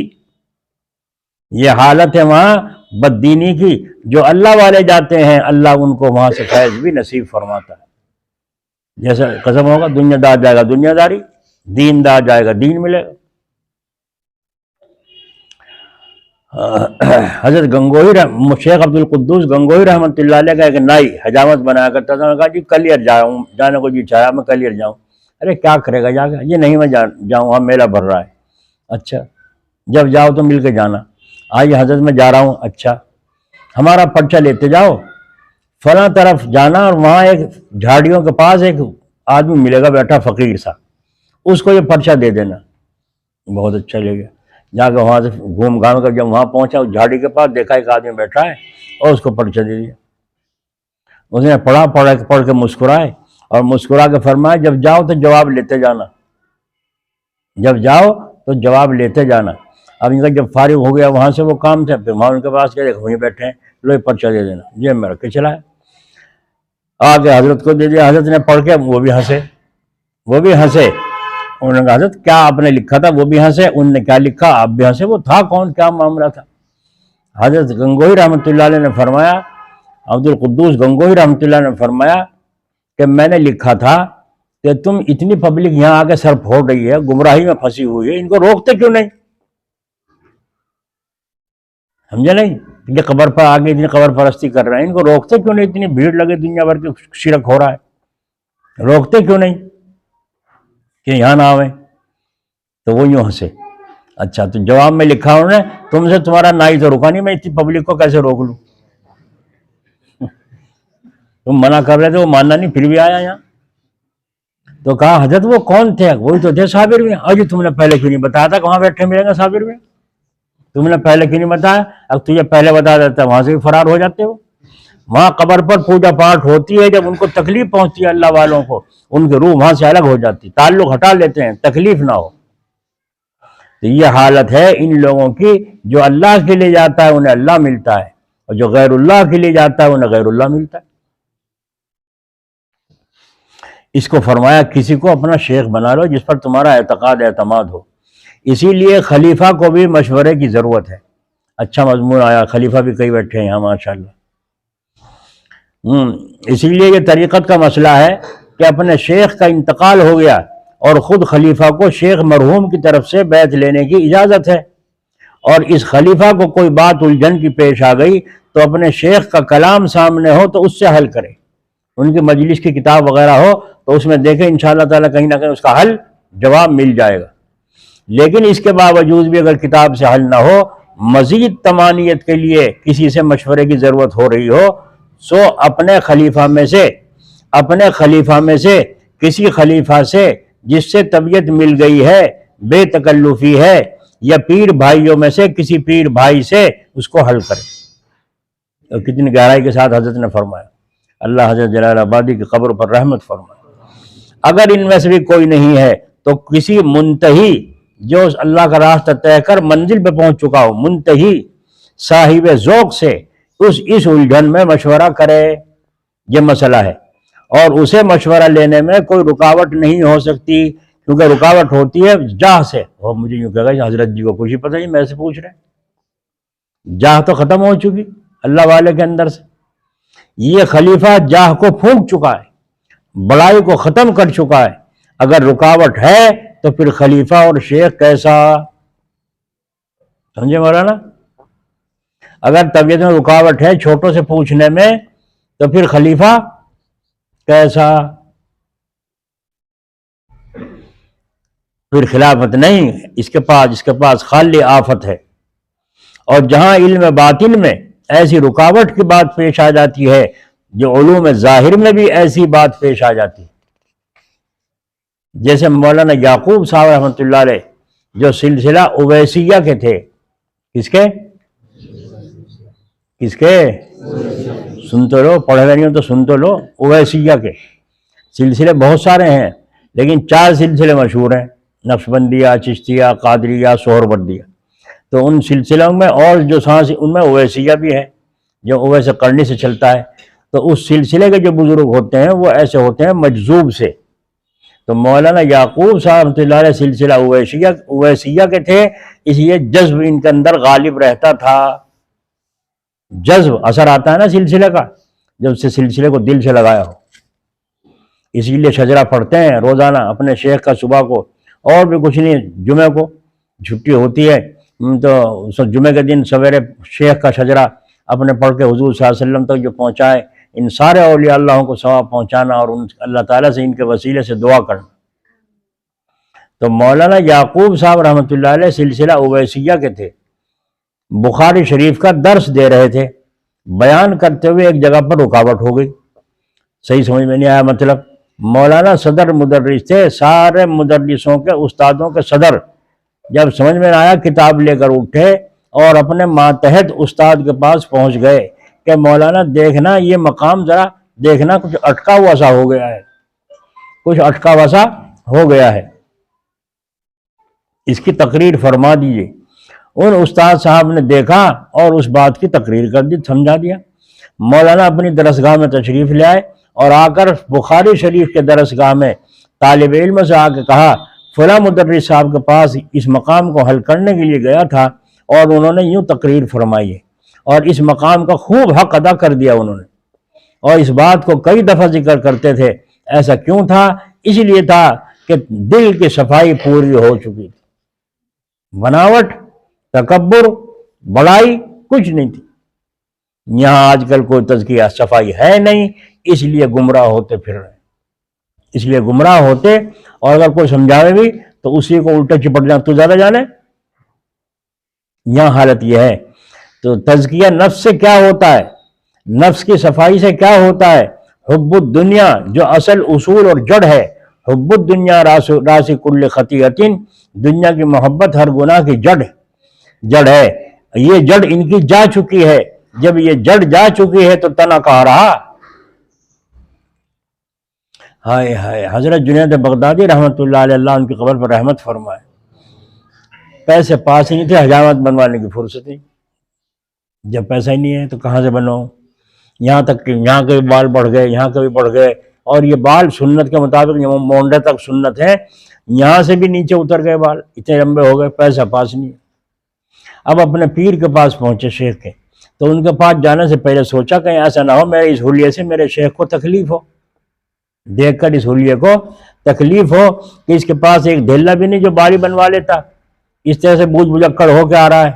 یہ حالت ہے وہاں بددینی کی۔ جو اللہ والے جاتے ہیں اللہ ان کو وہاں سے فیض بھی نصیب فرماتا ہے۔ جیسے قسم ہوگا دنیا دار جائے گا دنیا داری، دین دار جائے گا دین ملے گا۔ حضرت گنگوہی شیخ عبد القدوس گنگوہی رحمۃ اللہ علیہ کا ایک نائی حجامت بنایا کرتا تھا، کہا جی کلیر جاؤں، جانے کو جی چاہا میں کلیر جاؤں۔ ارے کیا کرے گا جا کے؟ یہ نہیں میں جاؤں، وہاں میلہ بھر رہا ہے۔ اچھا جب جاؤ تو مل کے جانا، آج حضرت میں جا رہا ہوں، اچھا ہمارا پرچہ لیتے جاؤ، فلاں طرف جانا، اور وہاں ایک جھاڑیوں کے پاس ایک آدمی ملے گا بیٹھا فقیر سا، اس کو یہ پرچہ دے دینا۔ بہت اچھا لے گیا، جا کے وہاں سے گھوم گھام کر جب وہاں پہنچا اس جھاڑی کے پاس دیکھا ایک آدمی بیٹھا ہے اور اس کو پرچہ دے دیا۔ اس نے پڑھ کے مسکرائے اور مسکرا کے فرمایا جب جاؤ تو جواب لیتے جانا، جب جاؤ تو جواب لیتے جانا۔ اب ان کا جب فارغ ہو گیا وہاں سے وہ کام تھا، پھر وہاں ان کے پاس گئے، دیکھو وہیں بیٹھے ہیں، لو یہ پرچہ دے دینا، جیب میں رکھ کے چلا ہے، آ کے حضرت کو دے دیا۔ حضرت نے پڑھ کے وہ بھی ہنسے، وہ بھی ہنسے۔ انہوں نے کہا حضرت کیا آپ نے لکھا تھا؟ وہ بھی ہنسے۔ انہوں نے کیا لکھا؟ آپ بھی ہنسے۔ وہ تھا کون، کیا معاملہ تھا؟ حضرت گنگوہی رحمۃ اللہ علیہ نے فرمایا، عبد القدوس گنگوہی رحمۃ اللہ نے فرمایا کہ میں نے لکھا تھا کہ تم اتنی پبلک یہاں آ کے سر پھوڑ رہی ہے، گمراہی میں پھنسی ہوئی ہے، ان کو روکتے کیوں نہیں؟ سمجھے نہیں؟ یہ قبر پر آگے اتنی قبر پرستی کر رہے ہیں، ان کو روکتے کیوں نہیں؟ اتنی بھیڑ لگے، دنیا بھر کے شرک ہو رہا ہے، روکتے کیوں نہیں کہ یہاں نہ آویں؟ تو وہ یوں ہنسے۔ اچھا، تو جواب میں لکھا انہوں نے، تم سے تمہارا نائی تو رکا نہیں، میں اتنی پبلک کو کیسے روک لوں؟ تم منع کر رہے تھے، وہ ماننا نہیں، پھر بھی آیا یہاں۔ تو کہا حضرت وہ کون تھے؟ وہی تو تھے صابر بھی۔ اجی تم نے پہلے کیوں نہیں بتایا تھا کہ وہاں بیٹھے ملیں گے صابر بھی؟ تم نے پہلے کیوں نہیں بتایا؟ اب تجھے پہلے بتا دیتا وہاں سے بھی فرار ہو جاتے ہو۔ وہاں قبر پر پوجا پاٹ ہوتی ہے، جب ان کو تکلیف پہنچتی ہے اللہ والوں کو، ان کی روح وہاں سے الگ ہو جاتی، تعلق ہٹا لیتے ہیں، تکلیف نہ ہو۔ تو یہ حالت ہے ان لوگوں کی، جو اللہ کے لیے جاتا ہے انہیں اللہ ملتا ہے، اور جو غیر اللہ کے لیے جاتا ہے انہیں غیر اللہ ملتا ہے۔ اس کو فرمایا کسی کو اپنا شیخ بنا لو جس پر تمہارا اعتقاد اعتماد ہو۔ اسی لیے خلیفہ کو بھی مشورے کی ضرورت ہے۔ اچھا مضمون آیا، خلیفہ بھی کئی بیٹھے ہیں یہاں ماشاءاللہ۔ اسی لیے یہ طریقت کا مسئلہ ہے کہ اپنے شیخ کا انتقال ہو گیا اور خود خلیفہ کو شیخ مرحوم کی طرف سے بیعت لینے کی اجازت ہے، اور اس خلیفہ کو کوئی بات الجھن کی پیش آ گئی تو اپنے شیخ کا کلام سامنے ہو تو اس سے حل کرے، ان کی مجلس کی کتاب وغیرہ ہو تو اس میں دیکھیں انشاءاللہ تعالیٰ کہیں نہ کہیں اس کا حل جواب مل جائے گا۔ لیکن اس کے باوجود بھی اگر کتاب سے حل نہ ہو، مزید تمانیت کے لیے کسی سے مشورے کی ضرورت ہو رہی ہو، سو اپنے خلیفہ میں سے کسی خلیفہ سے جس سے طبیعت مل گئی ہے، بے تکلفی ہے، یا پیر بھائیوں میں سے کسی پیر بھائی سے اس کو حل کرے۔ اور کتنی گہرائی کے ساتھ حضرت نے فرمایا، اللہ حضرت جلال آبادی کی قبر پر رحمت فرمائے۔ اگر ان میں سے بھی کوئی نہیں ہے تو کسی منتہی جو اللہ کا راستہ طے کر منزل پہ پہنچ چکا ہو، منتہی صاحب ذوق سے اس الجھن میں مشورہ کرے، یہ مسئلہ ہے، اور اسے مشورہ لینے میں کوئی رکاوٹ نہیں ہو سکتی، کیونکہ رکاوٹ ہوتی ہے جاہ سے۔ وہ مجھے یوں کہے گا حضرت جی کو کچھ ہی پتہ نہیں، میں سے پوچھ رہے ہیں، جاہ تو ختم ہو چکی اللہ والے کے اندر سے۔ یہ خلیفہ جاہ کو پھونک چکا ہے، بڑائی کو ختم کر چکا ہے۔ اگر رکاوٹ ہے تو پھر خلیفہ اور شیخ کیسا؟ سمجھے مولانا؟ اگر طبیعت میں رکاوٹ ہے چھوٹوں سے پوچھنے میں تو پھر خلیفہ کیسا؟ پھر خلافت نہیں، اس کے پاس خالی آفت ہے۔ اور جہاں علم باطن میں ایسی رکاوٹ کی بات پیش آ جاتی ہے، جو علوم ظاہر میں بھی ایسی بات پیش آ جاتی ہے، جیسے مولانا یعقوب صاحب رحمۃ اللہ علیہ جو سلسلہ اویسیہ کے تھے۔ کس کے سن تو لو، پڑھ رہی ہوں تو سن تو لو۔ اویسیہ کے سلسلے بہت سارے ہیں، لیکن 4 سلسلے مشہور ہیں، نقشبندیہ، چشتیہ، قادریہ، سہروردیہ۔ تو ان سلسلوں میں اور جو سانس ان میں اویسیہ بھی ہے، جو اویس قرنی سے چلتا ہے۔ تو اس سلسلے کے جو بزرگ ہوتے ہیں وہ ایسے ہوتے ہیں مجذوب سے۔ تو مولانا یعقوب صاحب رحمۃ اللہ علیہ سلسلہ اویسیہ کے تھے، اس لیے جذب ان کے اندر غالب رہتا تھا۔ جذب اثر آتا ہے نا سلسلے کا، جب سے سلسلے کو دل سے لگایا ہو۔ اسی لیے شجرہ پڑھتے ہیں روزانہ اپنے شیخ کا صبح کو، اور بھی کچھ نہیں، جمعے کو چھٹی ہوتی ہے تو جمعے کے دن سویرے شیخ کا شجرہ اپنے پڑھ کے حضور صلی اللہ علیہ وسلم تک جو پہنچائے، ان سارے اولیاء اللہ کو ثواب پہنچانا اور اللہ تعالیٰ سے ان کے وسیلے سے دعا کرنا۔ تو مولانا یعقوب صاحب رحمۃ اللہ علیہ سلسلہ اویسیہ کے تھے، بخاری شریف کا درس دے رہے تھے، بیان کرتے ہوئے ایک جگہ پر رکاوٹ ہو گئی، صحیح سمجھ میں نہیں آیا مطلب۔ مولانا صدر مدرس تھے، سارے مدرسوں کے استادوں کے صدر، جب سمجھ میں آیا کتاب لے کر اٹھے اور اپنے ماتحت استاد کے پاس پہنچ گئے کہ مولانا دیکھنا یہ مقام ذرا دیکھنا، کچھ اٹکا ہوا سا ہو گیا ہے، اس کی تقریر فرما دیجئے۔ ان استاد صاحب نے دیکھا اور اس بات کی تقریر کر دی، سمجھا دیا۔ مولانا اپنی درسگاہ میں تشریف لے آئے اور آ کر بخاری شریف کے درسگاہ میں طالب علم سے آ کے کہا فلاں مدرس صاحب کے پاس اس مقام کو حل کرنے کے لیے گیا تھا اور انہوں نے یوں تقریر فرمائی ہے۔ اور اس مقام کا خوب حق ادا کر دیا انہوں نے، اور اس بات کو کئی دفعہ ذکر کرتے تھے۔ ایسا کیوں تھا؟ اس لیے تھا کہ دل کی صفائی پوری ہو چکی تھی، بناوٹ، تکبر، بڑائی کچھ نہیں تھی۔ یہاں آج کل کوئی تزکیہ صفائی ہے نہیں، اس لیے گمراہ ہوتے پھر رہے، اس لیے گمراہ ہوتے، اور اگر کوئی سمجھاوے بھی تو اسی کو الٹا چپٹ جانا، تو زیادہ جانے۔ یہاں حالت یہ ہے۔ تو تزکیہ نفس سے کیا ہوتا ہے؟ نفس کی صفائی سے کیا ہوتا ہے؟ حب الدنیا، جو اصل اصول اور جڑ ہے، حب الدنیا راس کل خطیئۃ، دنیا کی محبت ہر گناہ کی جڑ ہے۔ یہ جڑ ان کی جا چکی ہے، جب یہ جڑ جا چکی ہے تو تنا کہاں رہا؟ ہائے ہائے، حضرت جنید بغدادی رحمۃ اللہ علیہ، اللہ ان کی قبر پر رحمت فرمائے، پیسے پاس ہی نہیں تھے، حجامت بنوانے کی فرصت نہیں۔ جب پیسہ ہی نہیں ہے تو کہاں سے بنواؤں؟ یہاں تک کہ یہاں کے بھی بال بڑھ گئے، یہاں کے بھی بڑھ گئے، اور یہ بال سنت کے مطابق مونڈے تک سنت ہے، یہاں سے بھی نیچے اتر گئے بال، اتنے لمبے ہو گئے، پیسہ پاس نہیں ہے۔ اب اپنے پیر کے پاس پہنچے، شیخ کے، تو ان کے پاس جانے سے پہلے سوچا کہیں ایسا نہ ہو میرے اس حلیے سے میرے شیخ کو تکلیف ہو، دیکھ کر اس حلیے کو تکلیف ہو کہ اس کے پاس ایک دھیلا بھی نہیں جو بالی بنوا لیتا، اس طرح سے بوجھ بجکڑ ہو کے آ رہا ہے۔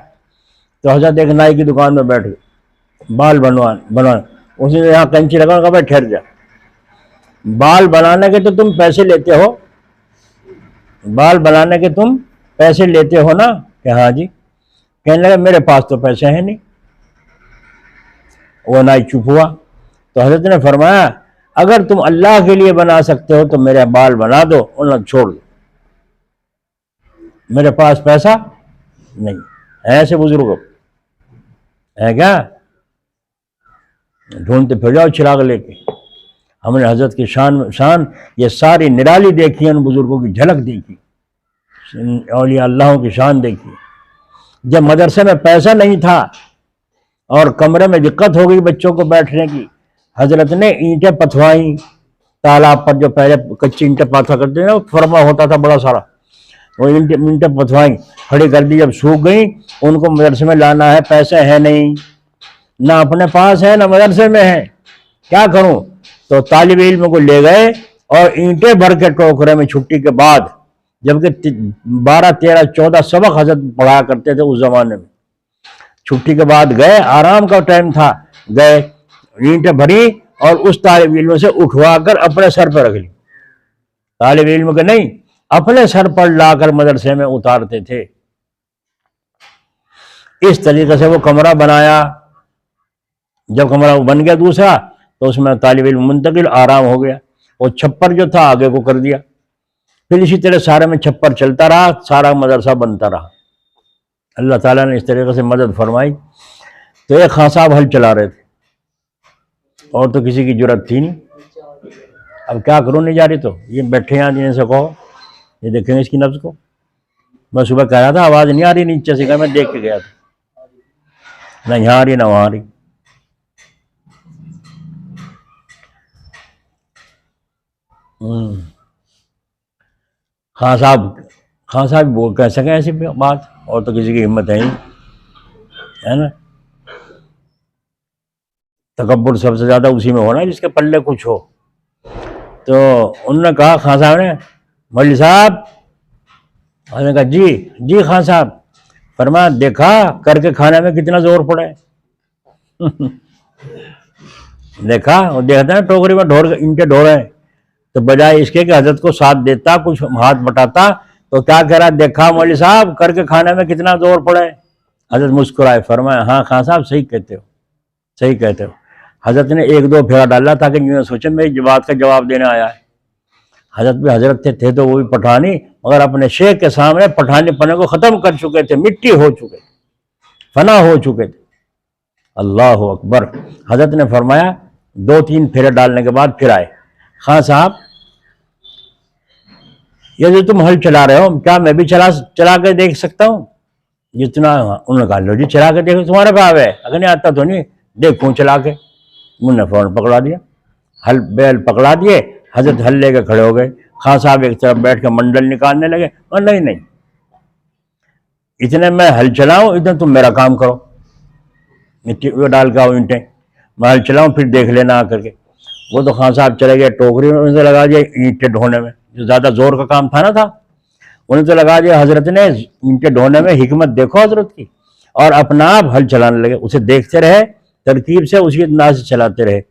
تو حضرت ایک نائی کی دکان میں بیٹھ گئے، بال بنوا اسی نے یہاں کینچی لگا، کہا بھائی ٹھہر جا، بال بنانے کے تو تم پیسے لیتے ہو، بال بنانے کے تم پیسے لیتے ہو نا؟ کہ ہاں جی۔ کہنے لگا میرے پاس تو پیسے ہیں نہیں۔ وہ نائی چپ ہوا، تو حضرت نے فرمایا اگر تم اللہ کے لیے بنا سکتے ہو تو میرے بال بنا دو، انہیں چھوڑ دو، میرے پاس پیسہ نہیں ہے۔ ایسے بزرگوں ہے کیا؟ ڈھونڈتے پھر جاؤ چراغ لے کے۔ ہم نے حضرت کی شان یہ ساری نرالی دیکھی، ان بزرگوں کی جھلک دیکھی، اولیاء اللہ کی شان دیکھی۔ جب مدرسے میں پیسہ نہیں تھا اور کمرے میں دقت ہو گئی بچوں کو بیٹھنے کی، حضرت نے اینٹیں پتھوائیں، تالاب پر جو پہلے کچی اینٹیں پتھوا کرتے ہیں، فرما ہوتا تھا بڑا سارا، وہ اینٹیں پتھوائیں، کھڑی کر دی، جب سوکھ گئیں ان کو مدرسے میں لانا ہے، پیسے ہیں نہیں، نہ اپنے پاس ہے نہ مدرسے میں ہے، کیا کروں؟ تو طالب علم کو لے گئے اور اینٹیں بھر کے ٹوکرے میں چھٹی کے بعد، جبکہ 12 13 14 سبق حضرت پڑھایا کرتے تھے اس زمانے میں، چھٹی کے بعد گئے، آرام کا ٹائم تھا، گئے اینٹیں بھری اور اس طالب علم سے اٹھوا کر اپنے سر پر رکھ لی، طالب علم کے نہیں، اپنے سر پر لا کر مدرسے میں اتارتے تھے۔ اس طریقے سے وہ کمرہ بنایا، جب کمرہ بن گیا دوسرا تو اس میں طالب علم منتقل، آرام ہو گیا، وہ چھپر جو تھا آگے کو کر دیا، پھر اسی طرح سارے میں چھپر چلتا رہا، سارا مدرسہ بنتا رہا۔ اللہ تعالیٰ نے اس طریقے سے مدد فرمائی۔ تو ایک خان صاحب حل چلا رہے تھے، اور تو کسی کی جرت تھی نہیں، اب کیا کروں، نہیں جا رہی، تو یہ بیٹھے ہیں جن سے کہو، یہ دیکھیں گے اس کی نبض کو۔ میں صبح کہہ رہا تھا آواز نہیں آ رہی نیچے سے، کہ میں دیکھ کے گیا تھا، نہ یہاں آ رہی نہ وہاں آ رہی۔ خان صاحب بول کہہ سکیں ایسی بات، اور تو کسی کی ہمت ہے ہی، ہے نا؟ تکبر سب سے زیادہ اسی میں ہونا جس کے پلے کچھ ہو۔ تو انہوں نے کہا، خان صاحب نے، مولوی صاحب، انہوں نے کہا جی خان صاحب، فرمایا دیکھا کر کے کھانے میں کتنا زور پڑا ہے؟ دیکھا، اور دیکھتا ہے ٹوکری میں اینٹیں ڈھو رہے ہیں، تو بجائے اس کے کہ حضرت کو ساتھ دیتا، کچھ ہاتھ بٹاتا، تو کیا کہہ رہا، دیکھا مولوی صاحب کر کے کھانے میں کتنا زور پڑا ہے؟ حضرت مسکرائے، فرمایا ہاں خان صاحب صحیح کہتے ہو، صحیح کہتے ہو۔ حضرت نے 1 2 پھیرا ڈالا تاکہ یوں سوچے میری بات کا جواب دینے آیا ہے۔ حضرت بھی حضرت تھے تو وہ بھی پٹھانی، مگر اپنے شیخ کے سامنے پٹھانی پنے کو ختم کر چکے تھے، مٹی ہو چکے تھے، فنا ہو چکے تھے۔ اللہ اکبر۔ حضرت نے فرمایا 2 3 پھیرے ڈالنے کے بعد پھر آئے، خان صاحب یہ جو تم ہل چلا رہے ہو، کیا میں بھی چلا کے دیکھ سکتا ہوں؟ جتنا انہوں نے کہا لو جی چلا کے دیکھو، تمہارے پاس ہے؟ اگر نہیں آتا تو نہیں، دیکھوں چلا کے۔ انہوں نے فوراً پکڑا دیا، ہل بیل پکڑا دیے، حضرت ہل لے کے کھڑے ہو گئے، خان صاحب ایک طرف بیٹھ کے منڈل نکالنے لگے، اور نہیں اتنے میں ہل چلاؤں اتنے تم میرا کام کرو۔ مٹی وہ ڈال کے آؤ اینٹیں، میں ہل چلاؤں پھر دیکھ لینا آ کر کے۔ وہ تو خان صاحب چلے گئے ٹوکری میں سے لگا دیا اینٹیں ڈھونے میں، جو زیادہ زور کا کام تھا نا تھا، انہیں تو لگا دیا۔ حضرت نے اینٹیں ڈھونے میں حکمت دیکھو حضرت کی، اور اپنا آپ ہل چلانے لگے، اسے دیکھتے رہے، ترتیب سے اسی انداز سے چلاتے رہے۔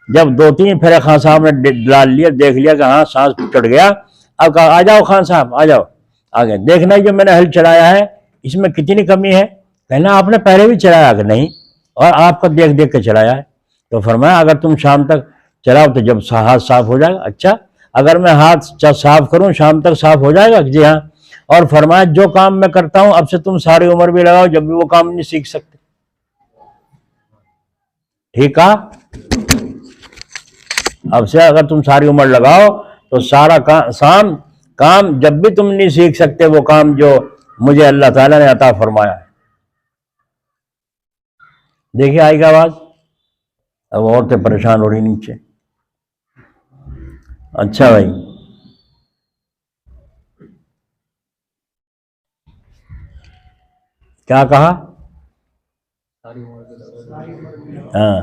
جب 2-3 پھیرے خان صاحب نے ڈال لیا، دیکھ لیا کہ ہاں سانس چڑھ گیا، اب کہا آ جاؤ خان صاحب آ جاؤ آگے، دیکھنا جو میں نے ہل چلایا ہے اس میں کتنی کمی ہے۔ کہنا آپ نے پہلے بھی چلایا کہ نہیں، اور آپ کو دیکھ دیکھ کے چلایا ہے۔ تو فرمایا اگر تم شام تک چلاؤ تو جب ہاتھ صاف ہو جائے گا۔ اچھا اگر میں ہاتھ صاف کروں شام تک صاف ہو جائے گا؟ جی ہاں۔ اور فرمایا جو کام میں کرتا ہوں اب سے تم ساری عمر بھی لگاؤ جب بھی وہ کام نہیں سیکھ سکتے۔ ٹھیک ہے، اب سے اگر تم ساری عمر لگاؤ تو سارا کام جب بھی تم نہیں سیکھ سکتے وہ کام جو مجھے اللہ تعالیٰ نے عطا فرمایا ہے۔ دیکھیے آئی گا آواز؟ اب عورتیں پریشان ہو رہی نیچے۔ اچھا بھائی، کیا کہا؟ ہاں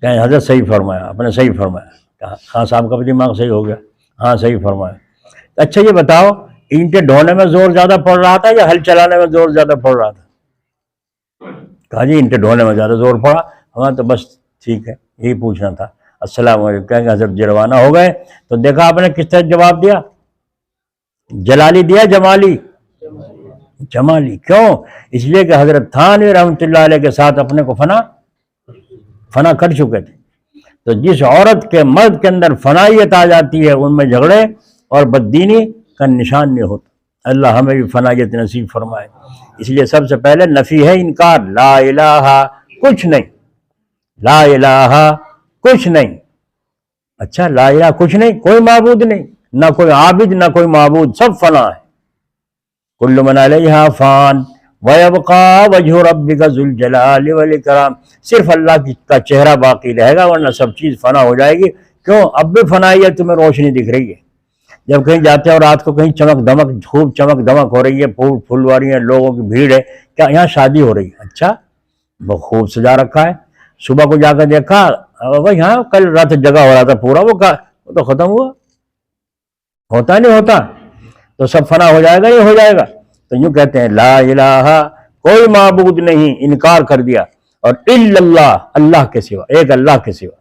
کہیں حضرت صحیح فرمایا، آپ نے صحیح فرمایا، خان صاحب کا بھی دماغ صحیح ہو گیا، ہاں صحیح فرمایا۔ اچھا یہ بتاؤ اینٹیں ڈھونے میں زور زیادہ پڑ رہا تھا یا ہل چلانے میں زور زیادہ پڑ رہا تھا؟ کہا جی اینٹیں ڈھونے میں زیادہ زور پڑا۔ ہاں تو بس ٹھیک ہے، یہی پوچھنا تھا۔ السلام علیکم کہیں گے حضرت جی روانہ ہو گئے تو دیکھا آپ نے کس طرح جواب دیا؟ جلالی دیا جمالی؟ جمالی۔ کیوں؟ اس لیے کہ حضرت تھانوی رحمۃ اللہ علیہ کے ساتھ اپنے کو فنا کر چکے تھے۔ تو جس عورت کے مرد کے اندر فنائیت آ جاتی ہے ان میں جھگڑے اور بددینی کا نشان نہیں ہوتا۔ اللہ ہمیں بھی فنائیت نصیب فرمائے۔ اس لیے سب سے پہلے نفی ہے، انکار، لا الہ کچھ نہیں، لا الہ کچھ نہیں۔ اچھا لا الہ کچھ نہیں، کوئی معبود نہیں، نہ کوئی عابد نہ کوئی معبود، سب فنا ہے۔ کل من علیہا فان وَيَبْقَى وَجْهُ رَبِّكَ ذُو الْجَلَالِ وَالْإِكْرَامِ، صرف اللہ کا چہرہ باقی رہے گا ورنہ سب چیز فنا ہو جائے گی۔ کیوں؟ اب بھی فنائیت تمہیں روشنی دکھ رہی ہے، جب کہیں جاتے ہو رات کو کہیں چمک دمک، خوب چمک دمک ہو رہی ہے، پھول پھلواری ہیں، لوگوں کی بھیڑ ہے، کیا یہاں شادی ہو رہی ہے؟ اچھا بہت خوب سجا رکھا ہے۔ صبح کو جا کر دیکھا بھائی ہاں کل رات جگہ ہو رہا تھا پورا، وہ تو ختم ہوا، ہوتا نہیں ہوتا، تو سب فنا ہو جائے گا، یہ ہو جائے گا۔ تو یوں کہتے ہیں لا الہ کوئی معبود نہیں، انکار کر دیا، اور الا اللہ اللہ کے سوا، ایک اللہ کے سوا۔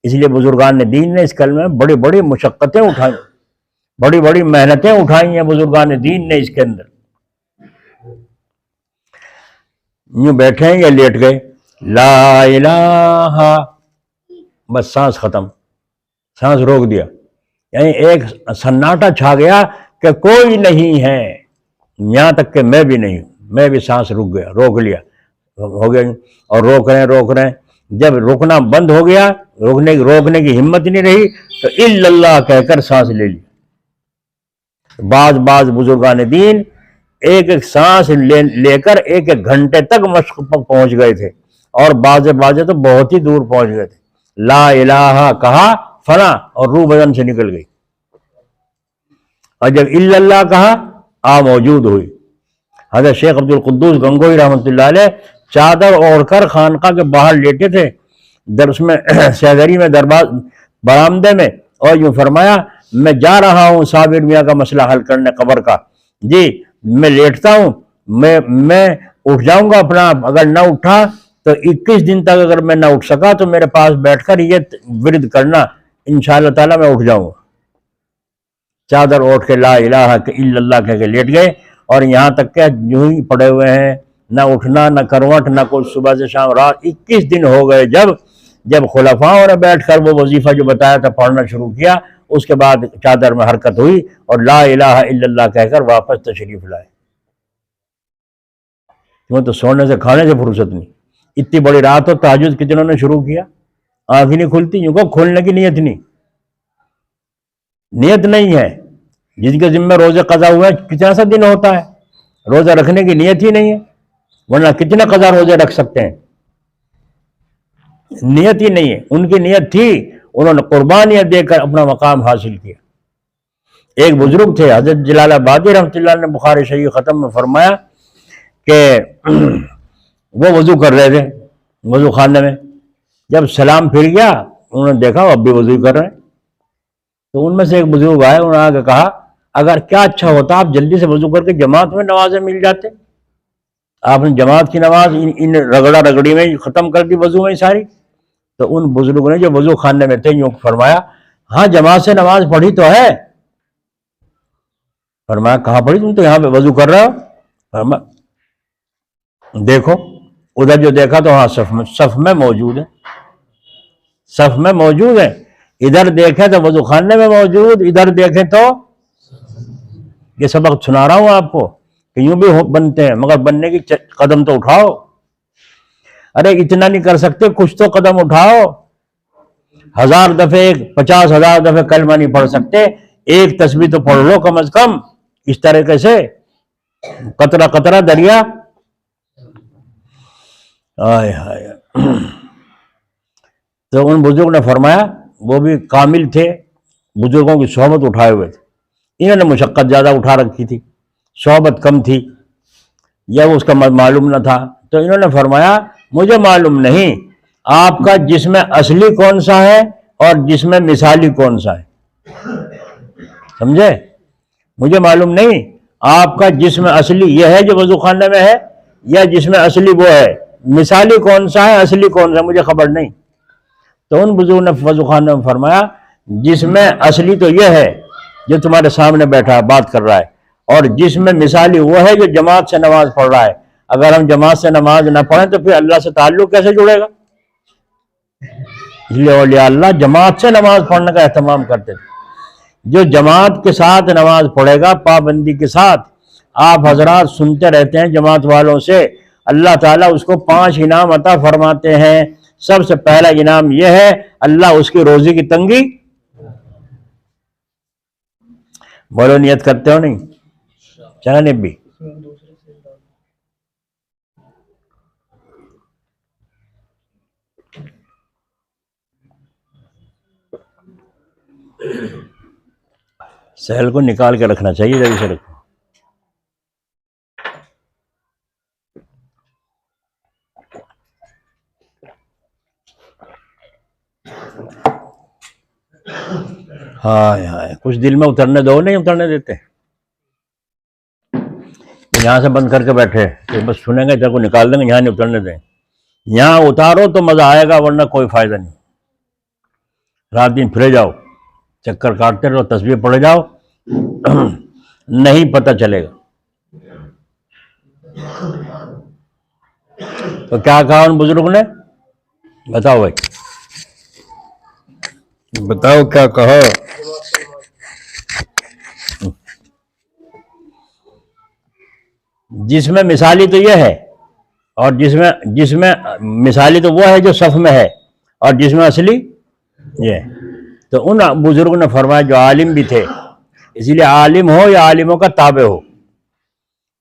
اس لیے بزرگان دین نے اس کلمے میں بڑی بڑی مشقتیں اٹھائیں، بڑی بڑی محنتیں اٹھائی ہیں بزرگان دین نے اس کے اندر۔ یوں بیٹھے ہیں یا لیٹ گئے، لا الہ، بس سانس ختم، سانس روک دیا، یعنی ایک سناٹا چھا گیا کہ کوئی نہیں ہے، یہاں تک کہ میں بھی نہیں ہوں، میں بھی سانس رک گیا، روک لیا، ہو گیا۔ اور روک رہے ہیں، جب رکنا بند ہو گیا، روکنے کی ہمت نہیں رہی تو الا اللہ کہہ کر سانس لے لی۔ بعض بزرگان دین ایک ایک سانس لے کر ایک ایک گھنٹے تک مشق پر پہنچ گئے تھے، اور بعض تو بہت ہی دور پہنچ گئے تھے۔ لا الہ کہا فنا اور روح بدن سے نکل گئی، اور جب الا اللہ کہا موجود ہوئی۔ حضرت شیخ عبد القدوس گنگوئی رحمۃ اللہ علیہ چادر اوڑھ کر خانقاہ کے باہر لیٹے تھے، درس میں سہدری میں دربار برآمدے میں، اور یوں فرمایا میں جا رہا ہوں صابر میاں کا مسئلہ حل کرنے قبر کا، جی میں لیٹتا ہوں، میں اٹھ جاؤں گا اپنا، اگر نہ اٹھا تو 21 دن تک اگر میں نہ اٹھ سکا تو میرے پاس بیٹھ کر یہ ورد کرنا، انشاءاللہ تعالیٰ میں اٹھ جاؤں گا۔ چادر اوڑھ کے لا الہ الا اللہ کہہ کے لیٹ گئے، اور یہاں تک کہ یوں ہی پڑے ہوئے ہیں، نہ اٹھنا نہ کروٹ نہ کوئی، صبح سے شام رات 21 دن ہو گئے۔ جب خلفاؤں نے بیٹھ کر وہ وظیفہ جو بتایا تھا پڑھنا شروع کیا، اس کے بعد چادر میں حرکت ہوئی اور لا الہ الا اللہ کہہ کر واپس تشریف لائے۔ وہ تو سونے سے کھانے سے فرصت نہیں، اتنی بڑی رات ہو، تہجد کتنوں نے شروع کیا، آنکھ ہی نہیں کھلتی، یوں کو کھولنے کی نیت نہیں ہے۔ جس کے ذمہ روزے قضا ہوئے کتنا سا دن ہوتا ہے، روزہ رکھنے کی نیت ہی نہیں ہے، ورنہ کتنے قضا روزے رکھ سکتے ہیں، نیت ہی نہیں ہے۔ ان کی نیت تھی، انہوں نے قربانیاں دے کر اپنا مقام حاصل کیا۔ ایک بزرگ تھے حضرت جلال آبادی رحمۃ اللہ نے بخاری شریف ختم میں فرمایا کہ وہ وضو کر رہے تھے، وضو خانے میں. جب سلام پھر گیا انہوں نے دیکھا وہ اب بھی وضو کر رہے ہیں. تو ان میں سے ایک بزرگ آئے, انہوں نے آ کے کہا اگر کیا اچھا ہوتا آپ جلدی سے وضو کر کے جماعت میں نمازیں مل جاتے. آپ نے جماعت کی نماز ان رگڑا رگڑی میں ختم کر دی, وضو میں ساری. تو ان بزرگوں نے جو وضو خانے میں تھے یوں فرمایا ہاں جماعت سے نماز پڑھی تو ہے. فرمایا کہاں پڑھی, تم تو یہاں پہ وضو کر رہے ہو. فرمایا دیکھو ادھر جو دیکھا تو ہاں صف میں موجود ہے, صف میں موجود ہے. ادھر دیکھیں تو وضو خانے میں موجود, ادھر دیکھیں تو. یہ سبق سنا رہا ہوں آپ کو کہ یوں بھی بنتے ہیں مگر بننے کی قدم تو اٹھاؤ. ارے اتنا نہیں کر سکتے کچھ تو قدم اٹھاؤ. 1000 دفعے 50,000 دفعے کلمہ نہیں پڑھ سکتے, ایک تسبیح تو پڑھ لو کم از کم. اس طریقے سے قطرہ قطرہ دریا. آئے ہائے. تو ان بزرگ نے فرمایا, وہ بھی کامل تھے, بزرگوں کی صحبت اٹھائے ہوئے تھے. انہوں نے مشقت زیادہ اٹھا رکھی تھی, صحبت کم تھی, یا وہ اس کا معلوم نہ تھا. تو انہوں نے فرمایا مجھے معلوم نہیں آپ کا جسم اصلی کون سا ہے اور جسم مثالی کون سا ہے. سمجھے, مجھے معلوم نہیں آپ کا جسم اصلی یہ ہے جو وضو خانے میں ہے, یا جسم اصلی وہ ہے, مثالی کون سا ہے اصلی کون سا ہے, مجھے خبر نہیں. تو ان بزرگوں نے وضو خانے میں فرمایا جسم اصلی تو یہ ہے جو تمہارے سامنے بیٹھا ہے بات کر رہا ہے, اور جسم مثالی وہ ہے جو جماعت سے نماز پڑھ رہا ہے. اگر ہم جماعت سے نماز نہ پڑھیں تو پھر اللہ سے تعلق کیسے جڑے گا. اس لیے اولیاء اللہ جماعت سے نماز پڑھنے کا اہتمام کرتے تھے. جو جماعت کے ساتھ نماز پڑھے گا پابندی کے ساتھ, آپ حضرات سنتے رہتے ہیں جماعت والوں سے, اللہ تعالیٰ اس کو 5 انعام عطا فرماتے ہیں. سب سے پہلا انعام یہ ہے اللہ اس کی روزی کی تنگی. بولو نیت کرتے ہو نہیں, چلا نبی. سہل کو نکال کے رکھنا چاہیے, جب اسے رکھو. ہائے ہائے, کچھ دل میں اترنے دو, نہیں اترنے دیتے. یہاں سے بند کر کے بیٹھے کہ بس سنیں گے ادھر کو نکال دیں گے, یہاں نہیں اترنے دیں. یہاں اتارو تو مزہ آئے گا, ورنہ کوئی فائدہ نہیں. رات دن پھرے جاؤ, چکر کاٹتے رہو, تسبیح پڑھے جاؤ, نہیں پتہ چلے گا. تو کیا کہا ان بزرگ نے, بتاؤ بھائی, بتاؤ کیا کہو. جس میں مثالی تو یہ ہے, اور جس میں مثالی تو وہ ہے جو صف میں ہے, اور جس میں اصلی یہ ہے. تو ان بزرگوں نے فرمایا جو عالم بھی تھے, اسی لیے عالم ہو یا عالموں کا تابع ہو,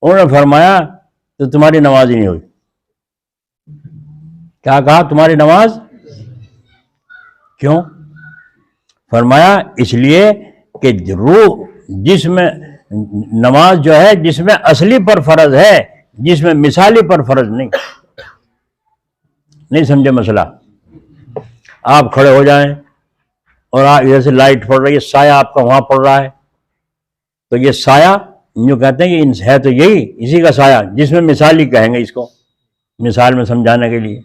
انہوں نے فرمایا تو تمہاری نماز ہی نہیں ہوئی. کیا کہا, تمہاری نماز کیوں؟ فرمایا اس لیے کہ روح جس میں نماز جو ہے جس میں اصلی پر فرض ہے, جس میں مثالی پر فرض نہیں. نہیں سمجھے مسئلہ. آپ کھڑے ہو جائیں اور ادھر سے لائٹ پڑ رہی ہے, سایہ آپ کا وہاں پڑ رہا ہے, تو یہ سایہ جو کہتے ہیں کہ ہے تو یہی اسی کا سایہ, جس میں مثالی کہیں گے اس کو, مثال میں سمجھانے کے لیے.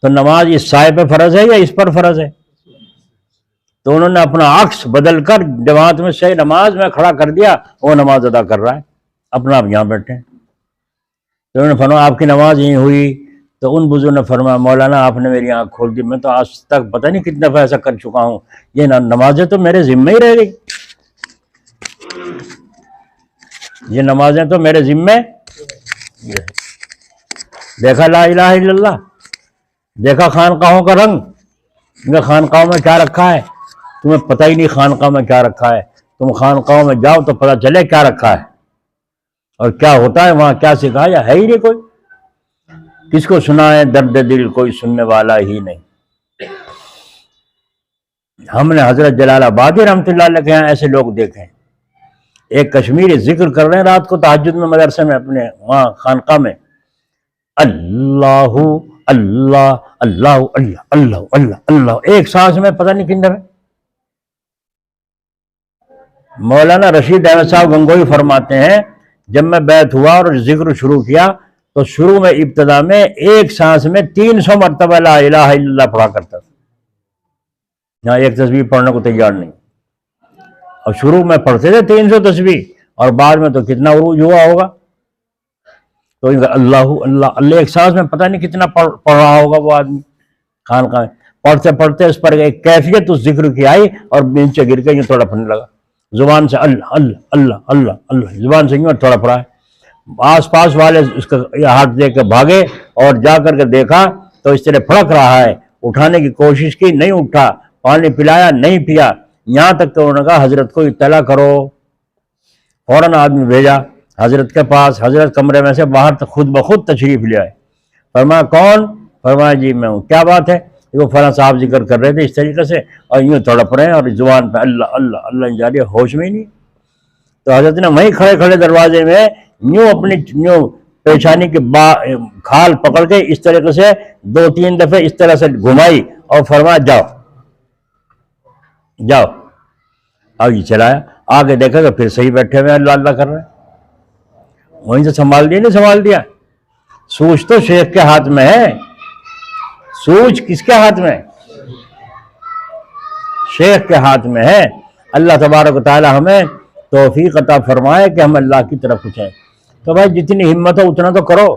تو نماز اس سائے پہ فرض ہے یا اس پر فرض ہے؟ تو انہوں نے اپنا عکس بدل کر جماعت میں صحیح نماز میں کھڑا کر دیا, وہ نماز ادا کر رہا ہے, اپنا آپ یہاں بیٹھے ہیں. تو انہوں نے فرمایا آپ کی نماز یہیں ہوئی. تو ان بزرگوں نے فرمایا مولانا آپ نے میری آنکھ کھول دی, میں تو آج تک پتہ نہیں کتنے دفعہ ایسا کر چکا ہوں, یہ نمازیں تو میرے ذمہ ہی رہ گئی, یہ نمازیں تو میرے ذمہ. دیکھا لا الہ الا اللہ, دیکھا خانقاہوں کا رنگ, ان خانقاہوں میں کیا رکھا ہے, تمہیں پتہ ہی نہیں خانقاہ میں کیا رکھا ہے. تم خانقاہوں میں جاؤ تو پتہ چلے کیا رکھا ہے اور کیا ہوتا ہے وہاں, کیا سکھایا ہے ہی نہیں کوئی. کس کو سنائے درد دل, کوئی سننے والا ہی نہیں. ہم نے حضرت جلال آبادی رحمۃ اللہ علیہ کے یہاں ایسے لوگ دیکھے ہیں. ایک کشمیری ذکر کر رہے ہیں رات کو تہجد میں مدرسے میں, اپنے وہاں خانقاہ میں, اللہ اللہ اللہ اللہ اللہ اللہ اللہ، ایک سانس میں پتہ نہیں کتنے میں۔ مولانا رشید احمد صاحب گنگوئی فرماتے ہیں جب میں بیعت ہوا اور ذکر شروع کیا تو شروع میں ابتدا میں ایک سانس میں 300 مرتبہ لا الہ الا اللہ پڑھا کرتا تھا، یہاں ایک تسبیح پڑھنے کو تیار نہیں، اور شروع میں پڑھتے تھے 300 تسبیح، اور بعد میں تو کتنا عروج ہوا ہوگا، تو اللہ اللہ اللہ ایک سانس میں پتہ نہیں کتنا پڑھ رہا ہوگا وہ آدمی خانقاہ میں۔ پڑھتے پڑھتے اس پر ایک کیفیت اس ذکر کی آئی اور نیچے گر کے یوں تھوڑا پڑھنے لگا، زبان سے اللہ اللہ اللہ اللہ اللہ، زبان سے یوں تھوڑا پڑھا ہے۔ آس پاس والے اس کا ہاتھ دے کے بھاگے اور جا کر کے دیکھا تو اس طرح پھڑک رہا ہے، اٹھانے کی کوشش کی، نہیں اٹھا، پانی پلایا نہیں پیا، یہاں تک کہ انہوں نے کہا حضرت کو اطلاع کرو، فوراً آدمی بھیجا حضرت کے پاس، حضرت کمرے میں سے باہر خود بخود تشریف لے آئے۔ فرمایا کون؟ فرمایا جی میں ہوں۔ کیا بات ہے؟ وہ فلاں صاحب ذکر کر رہے تھے اس طریقے سے، اور یوں تڑپ رہے ہیں اور زبان پہ اللہ اللہ اللہ جاری، ہوش میں ہی نہیں۔ تو حضرت نے وہیں کھڑے کھڑے دروازے میں یوں اپنی یوں پیشانی کی کھال پکڑ کے اس طریقے سے 2-3 دفعے اس طرح سے گھمائی اور فرمایا جاؤ جاؤ، اب یہ چلایا، آگے دیکھا کہ پھر صحیح بیٹھے ہوئے اللہ اللہ کر رہے ہیں، وہیں سے سنبھال دیا، نہیں سنبھال دیا۔ سوچ تو شیخ کے ہاتھ میں ہے، سوچ کس کے ہاتھ میں؟ شیخ کے ہاتھ میں ہے۔ اللہ تبارک و تعالی ہمیں توفیق عطا فرمائے کہ ہم اللہ کی طرف اٹھیں۔ تو بھائی جتنی ہمت ہو اتنا تو کرو،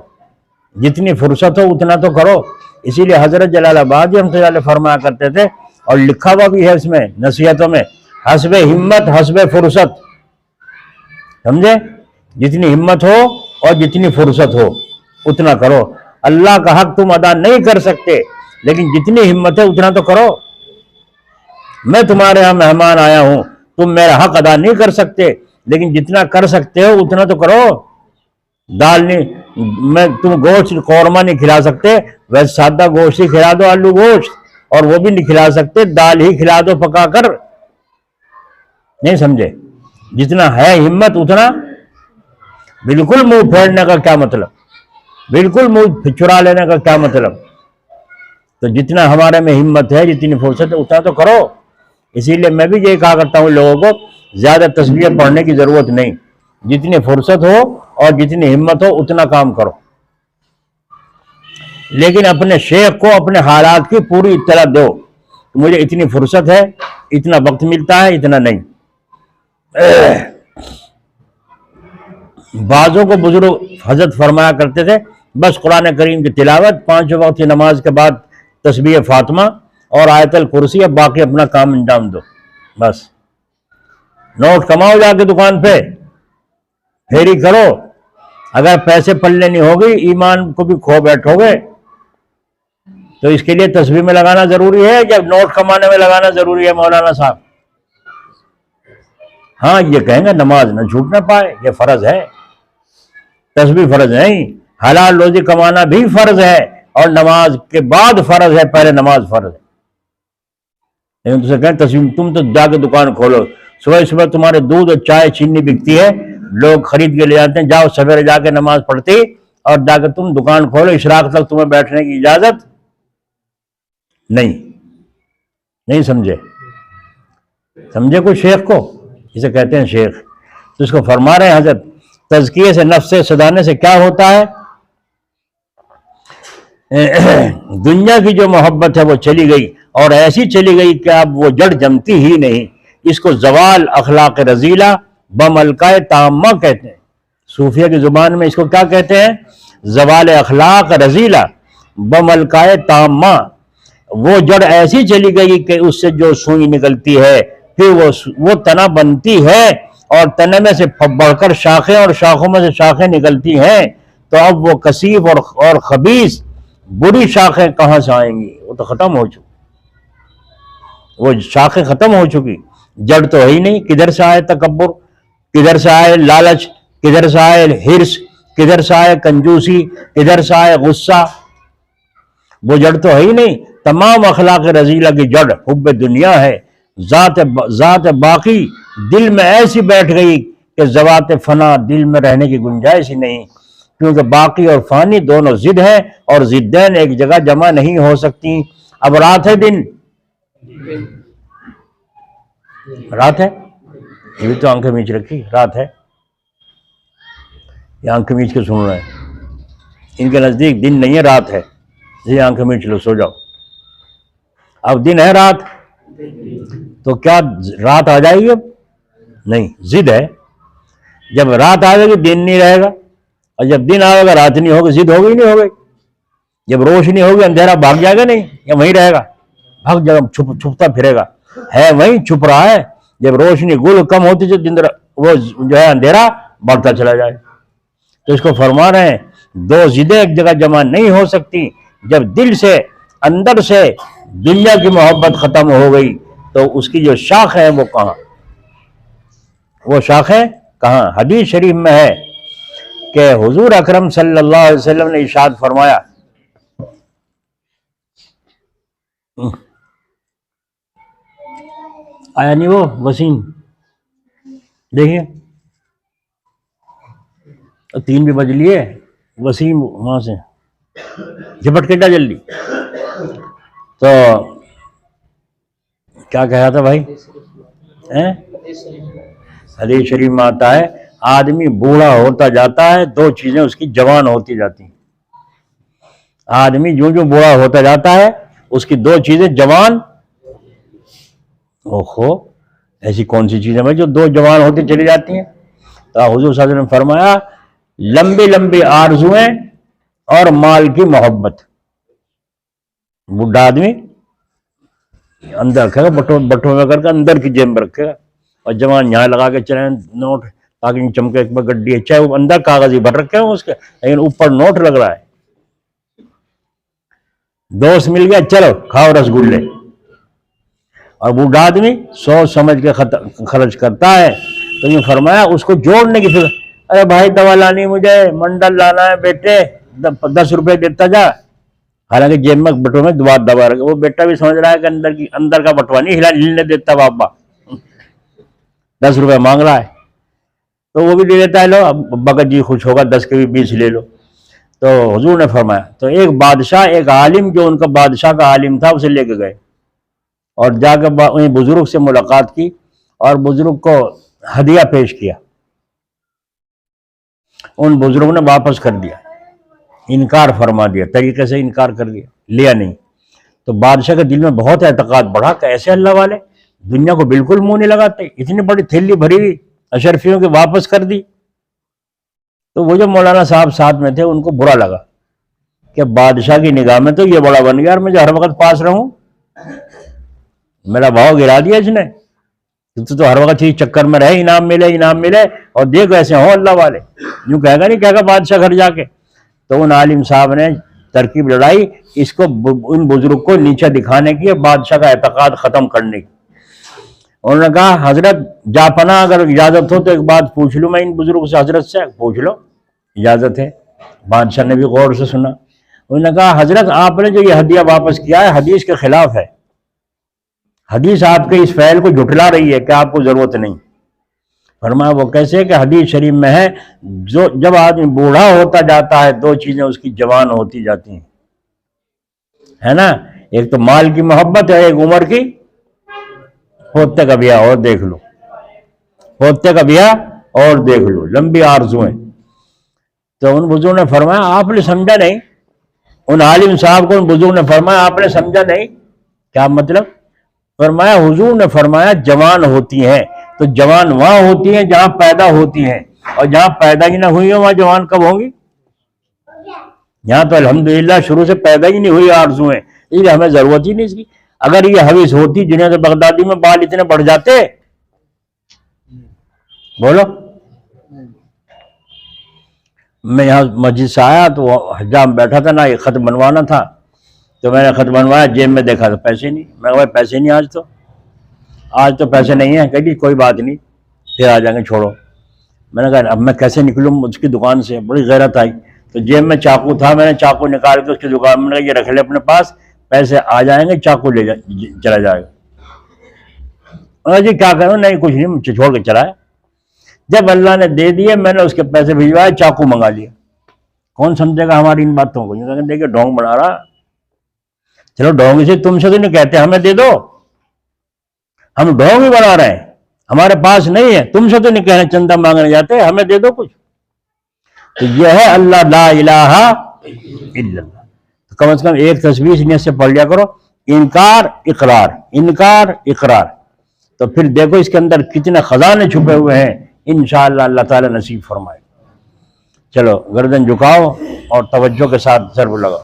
جتنی فرصت ہو اتنا تو کرو۔ اسی لیے حضرت جلال آبادی رحمۃ اللہ علیہ فرمایا کرتے تھے، اور لکھا ہوا بھی ہے اس میں نصیحتوں میں، حسب ہمت حسب فرصت، سمجھے؟ جتنی ہمت ہو اور جتنی فرصت ہو اتنا کرو۔ اللہ کا حق تم ادا نہیں کر سکتے، لیکن جتنی ہمت ہے اتنا تو کرو۔ میں تمہارے ہاں مہمان آیا ہوں، تم میرا حق ادا نہیں کر سکتے، لیکن جتنا کر سکتے ہو اتنا تو کرو۔ دال نہیں، میں تم گوشت قورمہ نہیں کھلا سکتے، ویسے سادہ گوشت ہی کھلا دو، آلو گوشت، اور وہ بھی نہیں کھلا سکتے، دال ہی کھلا دو پکا کر، نہیں سمجھے؟ جتنا ہے ہمت اتنا۔ بالکل منہ پھیرنے کا کیا مطلب، بالکل منہ چرا لینے کا کیا مطلب؟ تو جتنا ہمارے میں ہمت ہے، جتنی فرصت ہے اتنا تو کرو۔ اسی لیے میں بھی یہی کہا کرتا ہوں لوگوں کو، زیادہ تسبیح پڑھنے کی ضرورت نہیں، جتنی فرصت ہو اور جتنی ہمت ہو اتنا کام کرو، لیکن اپنے شیخ کو اپنے حالات کی پوری اطلاع دو، مجھے اتنی فرصت ہے، اتنا وقت ملتا ہے، اتنا نہیں۔ بعضوں کو بزرگ حضرت فرمایا کرتے تھے بس قرآن کریم کی تلاوت، 5 وقت کی نماز کے بعد تسبیح فاطمہ اور آیت الکرسی، اب باقی اپنا کام انجام دو، بس نوٹ کماؤ جا کے دکان پہ، پھیری کرو۔ اگر پیسے پلے نہیں ہوگی، ایمان کو بھی کھو بیٹھو گے، تو اس کے لیے تسبیح میں لگانا ضروری ہے یا نوٹ کمانے میں لگانا ضروری ہے مولانا صاحب؟ ہاں یہ کہیں گے نماز نہ چھوٹ نہ پائے، یہ فرض ہے، تسبیح فرض نہیں، حلال روزی کمانا بھی فرض ہے، اور نماز کے بعد فرض ہے، پہلے نماز فرض ہے۔ لیکن تم سے کہیں تسبیح، تم تو جا کے دکان کھولو، صبح صبح تمہارے دودھ اور چائے چینی بکتی ہے، لوگ خرید کے لے جاتے ہیں، جاؤ سویرے جا کے نماز پڑھتی، اور جا کے تم دکان کھولو، اشراق تک تمہیں بیٹھنے کی اجازت نہیں سمجھے؟ سمجھے کوئی شیخ کو؟ اسے کہتے ہیں شیخ۔ تو اس کو فرما رہے ہیں حضرت، تزکیے سے نفس سے صدانے سے کیا ہوتا ہے؟ دنیا کی جو محبت ہے وہ چلی گئی، اور ایسی چلی گئی کہ اب وہ جڑ جمتی ہی نہیں۔ اس کو زوال اخلاق رذیلہ بملکہ تامہ کہتے ہیں۔ صوفیہ کی زبان میں اس کو کیا کہتے ہیں؟ زوال اخلاق رذیلہ بملکہ تامہ۔ وہ جڑ ایسی چلی گئی کہ اس سے جو سوئی نکلتی ہے پھر وہ تنا بنتی ہے، اور تنے میں سے بڑھ کر شاخیں اور شاخوں میں سے شاخیں نکلتی ہیں، تو اب وہ کثیف اور خبیث بری شاخیں کہاں سے آئیں گی؟ وہ تو ختم ہو چکی، وہ شاخیں ختم ہو چکی، جڑ تو ہے ہی نہیں۔ کدھر سے آئے تکبر، کدھر سے آئے لالچ، کدھر سے آئے حرص، کدھر سے آئے کنجوسی، کدھر سے آئے غصہ؟ وہ جڑ تو ہے ہی نہیں۔ تمام اخلاق رذیلہ کی جڑ حب دنیا ہے، ذات باقی دل میں ایسی بیٹھ گئی کہ ذوات فنا دل میں رہنے کی گنجائش ہی نہیں۔ کیونکہ باقی اور فانی دونوں ضد ہیں اور ضدین ایک جگہ جمع نہیں ہو سکتی۔ اب رات ہے دن، رات ہے، یہ بھی تو آنکھیں میچ رکھی، رات ہے، یہ آنکھیں میچ کے سن رہے ہیں، ان کے نزدیک دن نہیں ہے رات ہے، یہ آنکھیں میچ لو سو جاؤ۔ اب دن ہے رات، تو کیا رات آ جائے گی؟ اب نہیں، ضد ہے، جب رات آئے گی دن نہیں رہے گا، اور جب دن آئے گا رات نہیں ہوگی، ضد ہوگی نہیں ہوگی؟ جب روشنی ہوگی اندھیرا بھاگ جائے گا نہیں، یا وہیں رہے گا؟ بھاگ جائے گا، چھپتا پھرے گا، ہے وہیں چھپ رہا ہے۔ جب روشنی گل کم ہوتی جو دن وہ جو ہے اندھیرا بڑھتا چلا جائے۔ تو اس کو فرما رہے ہیں دو ضدیں ایک جگہ جمع نہیں ہو سکتی۔ جب دل سے اندر سے دنیا کی محبت ختم ہو گئی تو اس کی جو شاخ ہے وہ کہاں؟ وہ شاخیں کہاں؟ حدیث شریف میں ہے کہ حضور اکرم صلی اللہ علیہ وسلم نے ارشاد فرمایا، آیا نہیں وہ وسیم؟ دیکھیے 3 بھی بج لیے، وسیم وہاں سے جھپٹ کے جا جلدی۔ تو کیا کہا تھا بھائی؟ حدیث شریف میں آتا ہے آدمی بوڑھا ہوتا جاتا ہے، 2 چیزیں اس کی جوان ہوتی جاتی ہیں۔ آدمی جو جو بوڑھا ہوتا جاتا ہے اس کی 2 چیزیں جوان، اوہو ایسی کون سی چیزیں بھائی جو 2 جوان ہوتی چلی جاتی ہیں؟ تو حضور صلی اللہ علیہ وسلم نے فرمایا لمبی لمبی آرزویں اور مال کی محبت۔ بوڑھا آدمی اندر رکھے گا، بٹوں میں کر کے اندر کی جیب میں رکھے گا، اور جوان یہاں لگا کے چلیں نوٹ تاکہ نہیں چمکے، ایک گڈی ہے چاہے وہ اندر کاغذ بھر رکھے ہوں اس کے، لیکن اوپر نوٹ لگ رہا ہے۔ دوست مل گیا چلو کھاؤ رس گلے، اور بوڑھا آدمی سوچ سمجھ کے خرچ کرتا ہے۔ تو یہ فرمایا اس کو جوڑنے کی فکر، ارے بھائی دوا لانی مجھے، منڈل لانا ہے بیٹے، 10 روپے دیتا جا، حالانکہ جیب میں بٹوا میں دبا رکھے، وہ بیٹا بھی سمجھ رہا ہے کہ اندر کا بٹوا نہیں ہلنے دیتا، بابا 10 روپے مانگ رہا ہے، تو وہ بھی دے دیتا ہے، لو ابا کا جی خوش ہوگا، 10 کے بھی 20 لے لو۔ تو حضور نے فرمایا، تو ایک بادشاہ، ایک عالم جو ان کا بادشاہ کا عالم تھا، اسے لے کے گئے اور جا کے انہیں بزرگ سے ملاقات کی اور بزرگ کو ہدیہ پیش کیا۔ ان بزرگوں نے واپس کر دیا، انکار فرما دیا، طریقے سے انکار کر دیا، لیا نہیں۔ تو بادشاہ کے دل میں بہت اعتقاد بڑھا کہ ایسے اللہ والے دنیا کو بالکل منہ نہیں لگاتے، اتنی بڑی تھیلی بھری ہوئی اشرفیوں کی واپس کر دی۔ تو وہ جو مولانا صاحب ساتھ میں تھے ان کو برا لگا کہ بادشاہ کی نگاہ میں تو یہ بڑا بن گیا اور میں جو ہر وقت پاس رہوں، میرا بھاؤ گرا دیا اس نے، تو ہر وقت چیز چکر میں رہے، انعام ملے اور دیکھ ایسے ہوں اللہ والے، یوں کہے گا نہیں، کہے گا بادشاہ گھر جا کے۔ تو ان عالم صاحب نے ترکیب لڑائی اس کو، ان بزرگ کو نیچے دکھانے کی، بادشاہ کا اعتقاد ختم کرنے کی۔ انہوں نے کہا حضرت جا پناہ اگر اجازت ہو تو ایک بات پوچھ لوں میں ان بزرگ سے، حضرت سے پوچھ لو، اجازت ہے۔ بادشاہ نے بھی غور سے سنا۔ انہوں نے کہا حضرت آپ نے جو یہ ہدیہ واپس کیا ہے حدیث کے خلاف ہے، حدیث آپ کے اس فعل کو جھٹلا رہی ہے کہ آپ کو ضرورت نہیں۔ فرمایا وہ کیسے؟ کہ حدیث شریف میں ہے جب آدمی بوڑھا ہوتا جاتا ہے 2 چیزیں اس کی جوان ہوتی جاتی ہیں، ہے نا، ایک تو مال کی محبت ہے، ایک عمر کی، ہوتے کا بیاہ اور دیکھ لو، ہوتے کا بیاہ اور دیکھ لو، لمبی آرزویں۔ تو ان بزرگوں نے فرمایا آپ نے سمجھا نہیں، ان عالم صاحب کو ان بزرگوں نے فرمایا آپ نے سمجھا نہیں۔ کیا مطلب؟ فرمایا حضور نے فرمایا جوان ہوتی ہیں، تو جوان وہاں ہوتی ہیں جہاں پیدا ہوتی ہیں، اور جہاں پیدا ہی نہ ہوئی ہیں وہاں جوان کب ہوں گی؟ یہاں تو الحمدللہ شروع سے پیدا ہی نہیں ہوئی آرزویں، اس لیے ہمیں ضرورت ہی نہیں اس کی۔ اگر یہ حویث ہوتی جنید بغدادی میں بال اتنے بڑھ جاتے، بولو۔ میں یہاں مسجد سے آیا تو حجام بیٹھا تھا نا، یہ خط بنوانا تھا، تو میں نے خط بنوایا، جیب میں دیکھا تو پیسے نہیں، میں کہا پیسے نہیں، آج تو پیسے نہیں ہیں۔ کہ جی کوئی بات نہیں پھر آ جائیں گے، چھوڑو۔ میں نے کہا اب میں کیسے نکلوں اس کی دکان سے؟ بڑی غیرت آئی، تو جیب میں چاقو تھا، میں نے چاقو نکال کے اس کی دکان میں نے کہا یہ رکھ لے اپنے پاس، پیسے آ جائیں گے چاقو لے چلا جائے گا۔ جی کیا کروں؟ نہیں کچھ نہیں، مجھے چھوڑ کے چلا ہے۔ جب اللہ نے دے دیے میں نے اس کے پیسے بھجوائے، چاقو منگا لیا، کون سمجھے گا ہماری ان باتوں کو؟ دیکھیے ڈھونگ بنا رہا. چلو ڈھونگ سے تم سے تو نہیں کہتے ہمیں دے دو, ہم ڈھونگ ہی بنا رہے ہیں, ہمارے پاس نہیں ہے, تم سے تو نہیں کہنے چندہ مانگنے جاتے ہمیں دے دو کچھ. تو یہ ہے اللہ لا الہ الا اللہ. کم از کم ایک تصویر اس نیت سے پڑھ لیا کرو, انکار اقرار, انکار اقرار. تو پھر دیکھو اس کے اندر کتنے خزانے چھپے ہوئے ہیں, انشاءاللہ اللہ تعالی نصیب فرمائے. چلو گردن جھکاؤ اور توجہ کے ساتھ ضرب لگاؤ.